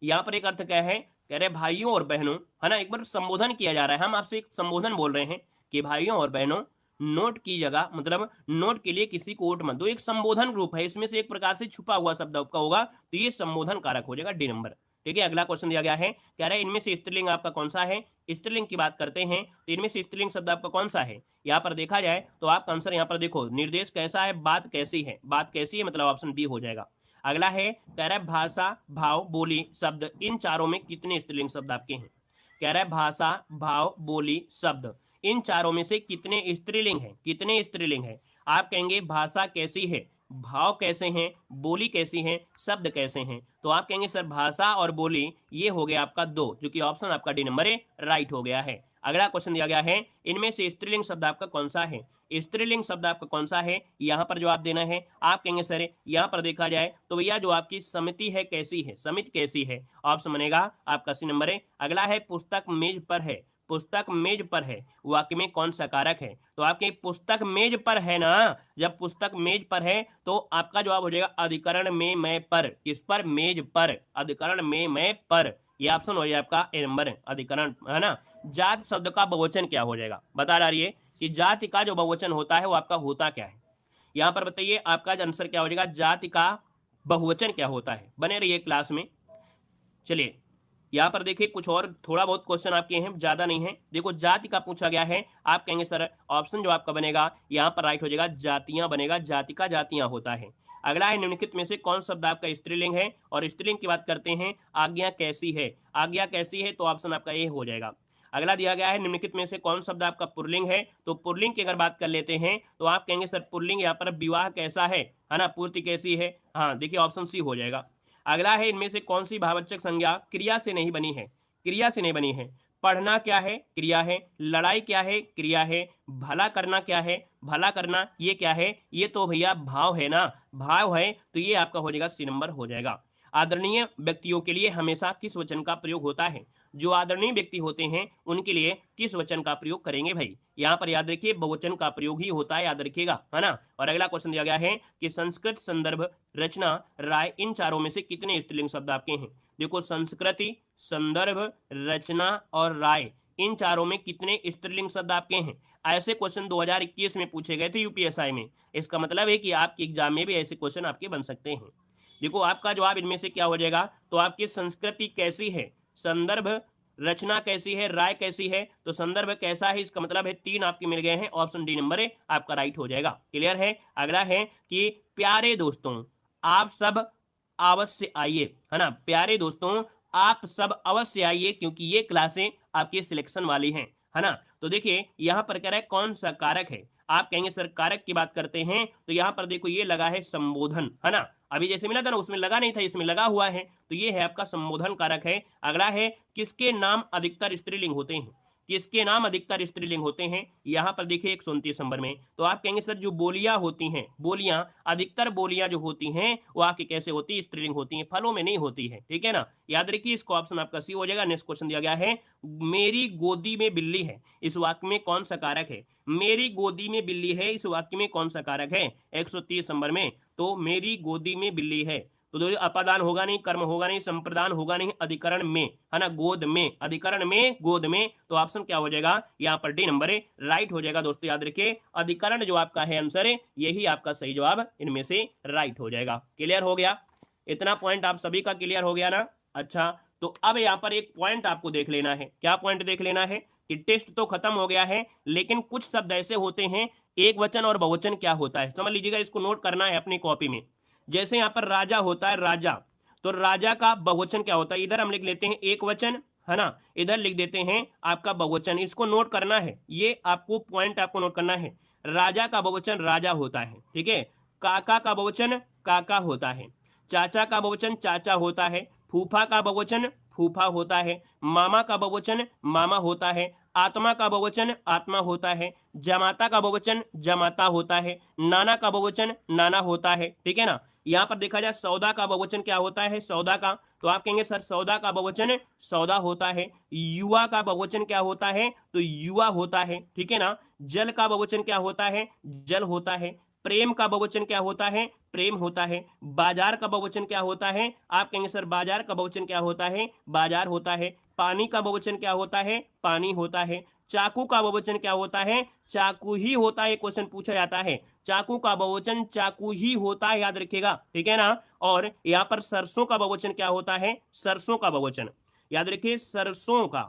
यहाँ पर एक अर्थ क्या है, कह रहे भाइयों और बहनों, है ना, एक बार संबोधन किया जा रहा है, हम आपसे एक संबोधन बोल रहे हैं कि भाइयों और बहनों, नोट की जगह, मतलब नोट के लिए किसी को वोट मत दो। एक संबोधन ग्रुप है, इसमें से एक प्रकार से छुपा हुआ शब्द आपका होगा, तो ये संबोधन कारक हो जाएगा, डी नंबर। ठीक है, अगला क्वेश्चन दिया गया है, कह रहा है इनमें से स्त्रीलिंग आपका कौन सा है। स्त्रीलिंग की बात करते हैं तो इनमें से स्त्रीलिंग शब्द आपका कौन सा है। यहाँ पर देखा जाए तो आपका आंसर यहाँ पर देखो, निर्देश कैसा है, बात कैसी है, बात कैसी है, मतलब ऑप्शन बी हो जाएगा। अगला है, कह रहा है भाषा, भाव, बोली, शब्द, इन चारों में कितने स्त्रीलिंग शब्द आपके हैं। कह रहा है भाषा, भाव, बोली, शब्द, इन चारों में से कितने स्त्रीलिंग है, कितने स्त्रीलिंग है। आप कहेंगे भाषा कैसी है, भाव कैसे हैं, बोली कैसी है, शब्द कैसे हैं। तो आप कहेंगे सर भाषा और बोली, ये हो गया आपका 2, जो कि ऑप्शन आपका डी नंबर राइट हो गया है। अगला क्वेश्चन दिया गया है, इनमें से स्त्रीलिंग शब्द आपका कौन सा है। स्त्रीलिंग शब्द आपका कौन सा है, यहाँ पर जवाब देना है। आप कहेंगे सर यहाँ पर देखा जाए तो भैया जो आपकी समिति है कैसी है, समिति कैसी है, ऑप्शन बनेगा आपका सी नंबर है। अगला है पुस्तक मेज पर है, पुस्तक मेज पर है, वाक्य में कौन सा कारक है। तो आपके पुस्तक मेज पर है ना, जब पुस्तक मेज पर है तो आपका जवाब हो जाएगा अधिकरण में मैं पर, किस पर, मेज पर, अधिकरण में मैं पर, ये ऑप्शन हो जाएगा आपका ए नंबर है, अधिकरण, है ना। जात शब्द का बहुवचन क्या हो जाएगा, बता रही है कि जाति का जो बहुवचन होता है वो आपका होता क्या है। यहाँ पर बताइए आपका आंसर क्या हो जाएगा, जाति का बहुवचन क्या होता है। बने रहिए क्लास में। चलिए यहाँ पर देखिए कुछ और थोड़ा बहुत क्वेश्चन आपके हैं, ज्यादा नहीं है। देखो जाति का पूछा गया है, आप कहेंगे सर ऑप्शन जो आपका बनेगा यहाँ पर राइट हो जाएगा, जातियां बनेगा, जाति का जातियां होता है। अगला है निम्नलिखित में से कौन शब्द आपका स्त्रीलिंग है, और स्त्रीलिंग की बात करते हैं, आज्ञा कैसी है, आज्ञा कैसी है, तो ऑप्शन आपका ए हो जाएगा। अगला दिया गया है निम्नलिखित में से कौन शब्द आपका पुल्लिंग है, तो पुल्लिंग की अगर बात कर लेते हैं तो आप कहेंगे सर पुल्लिंग यहाँ पर विवाह कैसा है ना, पूर्ति कैसी है, हाँ देखिए ऑप्शन सी हो जाएगा। अगला है इनमें से कौन सी भाववाचक संज्ञा क्रिया से नहीं बनी है, क्रिया से नहीं बनी है। पढ़ना क्या है, क्रिया है। लड़ाई क्या है, क्रिया है। भला करना क्या है, भला करना ये क्या है, ये तो भैया भाव है ना, भाव है, तो ये आपका हो जाएगा सी नंबर हो जाएगा। आदरणीय व्यक्तियों के लिए हमेशा किस वचन का प्रयोग होता है, जो आदरणीय व्यक्ति होते हैं उनके लिए किस वचन का प्रयोग करेंगे भाई। यहाँ पर याद रखिए बहुवचन का प्रयोग ही होता है, याद रखिएगा, है ना। और अगला क्वेश्चन दिया गया है कि संस्कृत, संदर्भ, रचना, राय, इन चारों में से कितने स्त्रीलिंग शब्द आपके हैं। देखो संस्कृति, संदर्भ, रचना और राय, इन चारों में कितने स्त्रीलिंग शब्द आपके हैं। ऐसे क्वेश्चन 2021 में पूछे गए थे यूपीएसआई में, इसका मतलब है कि आपके एग्जाम में भी ऐसे क्वेश्चन आपके बन सकते हैं। देखो आपका जवाब इनमें से क्या हो जाएगा, तो आपकी संस्कृति कैसी है, संदर्भ, रचना कैसी है, राय कैसी है, तो संदर्भ कैसा है, इसका मतलब है 3 आपके मिल गए हैं, ऑप्शन डी नंबर है आपका राइट हो जाएगा। क्लियर है। अगला है कि प्यारे दोस्तों आप सब अवश्य आइए, है ना, प्यारे दोस्तों आप सब अवश्य आइए, क्योंकि ये क्लासें आपकी सिलेक्शन वाली हैं, है ना। तो देखिए यहाँ पर कह रहा है कौन सा कारक है, आप कहेंगे सर कारक की बात करते हैं तो यहाँ पर देखो ये लगा है संबोधन, है ना, अभी जैसे मिला था ना उसमें लगा नहीं था, इसमें लगा हुआ है, तो ये है आपका संबोधन कारक है। अगला है किसके नाम अधिकतर स्त्रीलिंग होते हैं, किसके नाम अधिकतर स्त्रीलिंग होते हैं। यहाँ पर देखिए 129 नंबर में, तो आप कहेंगे सर जो बोलियां होती हैं, बोलियां, अधिकतर बोलियां जो होती हैं वो आपकी कैसे होती है, स्त्रीलिंग होती हैं, फलों में नहीं होती है, ठीक है ना। याद रखिए इसको ऑप्शन आपका सी हो जाएगा। नेक्स्ट क्वेश्चन दिया गया है मेरी गोदी में बिल्ली है, इस वाक्य में कौन सा कारक है। मेरी गोदी में बिल्ली है, इस वाक्य में कौन सा कारक है 130 नंबर में, तो मेरी गोदी में बिल्ली है, तो अपादान होगा नहीं, कर्म होगा नहीं, संप्रदान होगा नहीं, अधिकरण में, है ना, गोद में, अधिकरण में, गोद में, तो ऑप्शन क्या हो जाएगा यहाँ पर डी नंबर है राइट हो जाएगा। दोस्तों याद रखिए अधिकरण जो आपका है आंसर है, यही आपका सही जवाब इनमें से राइट हो जाएगा। क्लियर हो गया, इतना पॉइंट आप सभी का क्लियर हो गया ना। अच्छा तो अब यहाँ पर एक पॉइंट आपको देख लेना है, क्या पॉइंट देख लेना है कि टेस्ट तो खत्म हो गया है, लेकिन कुछ शब्द ऐसे होते हैं, एक वचन और बहुवचन क्या होता है समझ लीजिएगा, इसको नोट करना है अपनी कॉपी में। जैसे यहाँ पर राजा होता है, राजा, तो राजा का बहुवचन क्या होता है, इधर हम लिख लेते हैं एक वचन, है ना, इधर लिख देते हैं आपका बहुवचन, इसको नोट करना है, ये आपको पॉइंट आपको नोट करना है। राजा का बहुवचन राजा होता है, ठीक है। काका का बहुवचन काका होता है, चाचा का बहुवचन चाचा होता है, फूफा का बहुवचन फूफा होता है, मामा का बहुवचन मामा होता है, आत्मा का बहुवचन आत्मा होता है, जमाता का बहुवचन जमाता होता है, नाना का बहुवचन नाना होता है, ठीक है ना। यहाँ पर देखा जाए सौदा का बहुवचन क्या होता है, सौदा का, तो आप कहेंगे सर सौदा का बहुवचन सौदा होता है। युवा का बहुवचन क्या होता है, तो युवा होता है, ठीक है ना। जल का बहुवचन क्या होता है, जल होता है। प्रेम का बहुवचन क्या होता है, प्रेम होता है। बाजार का बहुवचन क्या होता है, आप कहेंगे सर बाजार का बहुवचन क्या होता है, बाजार होता है। पानी का बहुवचन क्या होता है, पानी होता है। चाकू का बहुवचन क्या होता है, चाकू ही होता है, क्वेश्चन पूछा जाता है, चाकू का बहुवचन चाकू ही होता है, याद रखिएगा, ठीक है ना। और यहाँ पर सरसों का बहुवचन क्या होता है, सरसों का बहुवचन, याद रखिए सरसों का,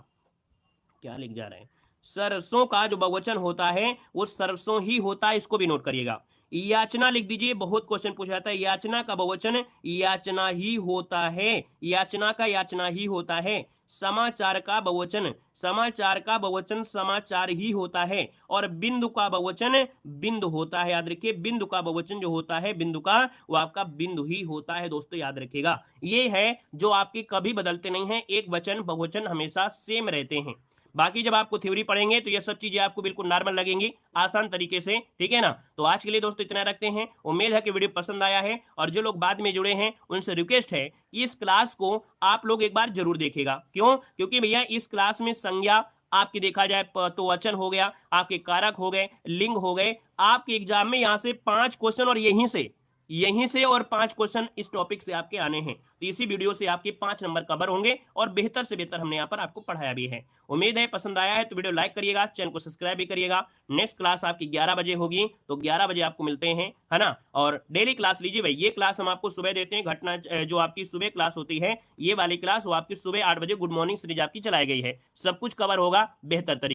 क्या लिख जा रहे हैं, सरसों का जो बहुवचन होता है वो सरसों ही होता है, इसको भी नोट करिएगा। याचना लिख दीजिए, बहुत क्वेश्चन पूछा जाता है, याचना का बहुवचन याचना ही होता है, याचना का याचना ही होता है। समाचार का बहुवचन समाचार का बहुवचन समाचार ही होता है। और बिंदु का बहुवचन बिंदु होता है, याद रखिए बिंदु का बहुवचन जो होता है बिंदु का, वो आपका बिंदु ही होता है, दोस्तों याद रखिएगा। ये है जो आपके कभी बदलते नहीं है, एक वचन बहुवचन हमेशा सेम रहते हैं। बाकी जब आपको थ्योरी पढ़ेंगे तो ये सब चीजें आपको बिल्कुल नॉर्मल लगेंगी, आसान तरीके से, ठीक है ना। तो आज के लिए दोस्तों इतना रखते हैं, उम्मीद है कि वीडियो पसंद आया है, और जो लोग बाद में जुड़े हैं उनसे रिक्वेस्ट है कि इस क्लास को आप लोग एक बार जरूर देखेगा। क्यों, क्योंकि भैया इस क्लास में संज्ञा आपकी देखा जाए तो वचन हो गया, आपके कारक हो गए, लिंग हो गए, आपके एग्जाम में यहाँ से 5 क्वेश्चन और यहीं से और 5 क्वेश्चन इस टॉपिक से आपके आने हैं। तो इसी वीडियो से आपके 5 नंबर कवर होंगे, और बेहतर से बेहतर हमने यहाँ पर आपको पढ़ाया भी है। उम्मीद है पसंद आया है तो वीडियो लाइक करिएगा, चैनल को सब्सक्राइब भी करिएगा। नेक्स्ट क्लास आपकी 11 बजे होगी, तो 11 बजे आपको मिलते हैं, है ना। और डेली क्लास लीजिए भाई, ये क्लास हम आपको सुबह देते हैं, घटना जो आपकी सुबह क्लास होती है, ये वाली क्लास वो आपकी सुबह 8 बजे गुड मॉर्निंग सीरीज आपकी चलाई गई है, सब कुछ कवर होगा बेहतर तरीके।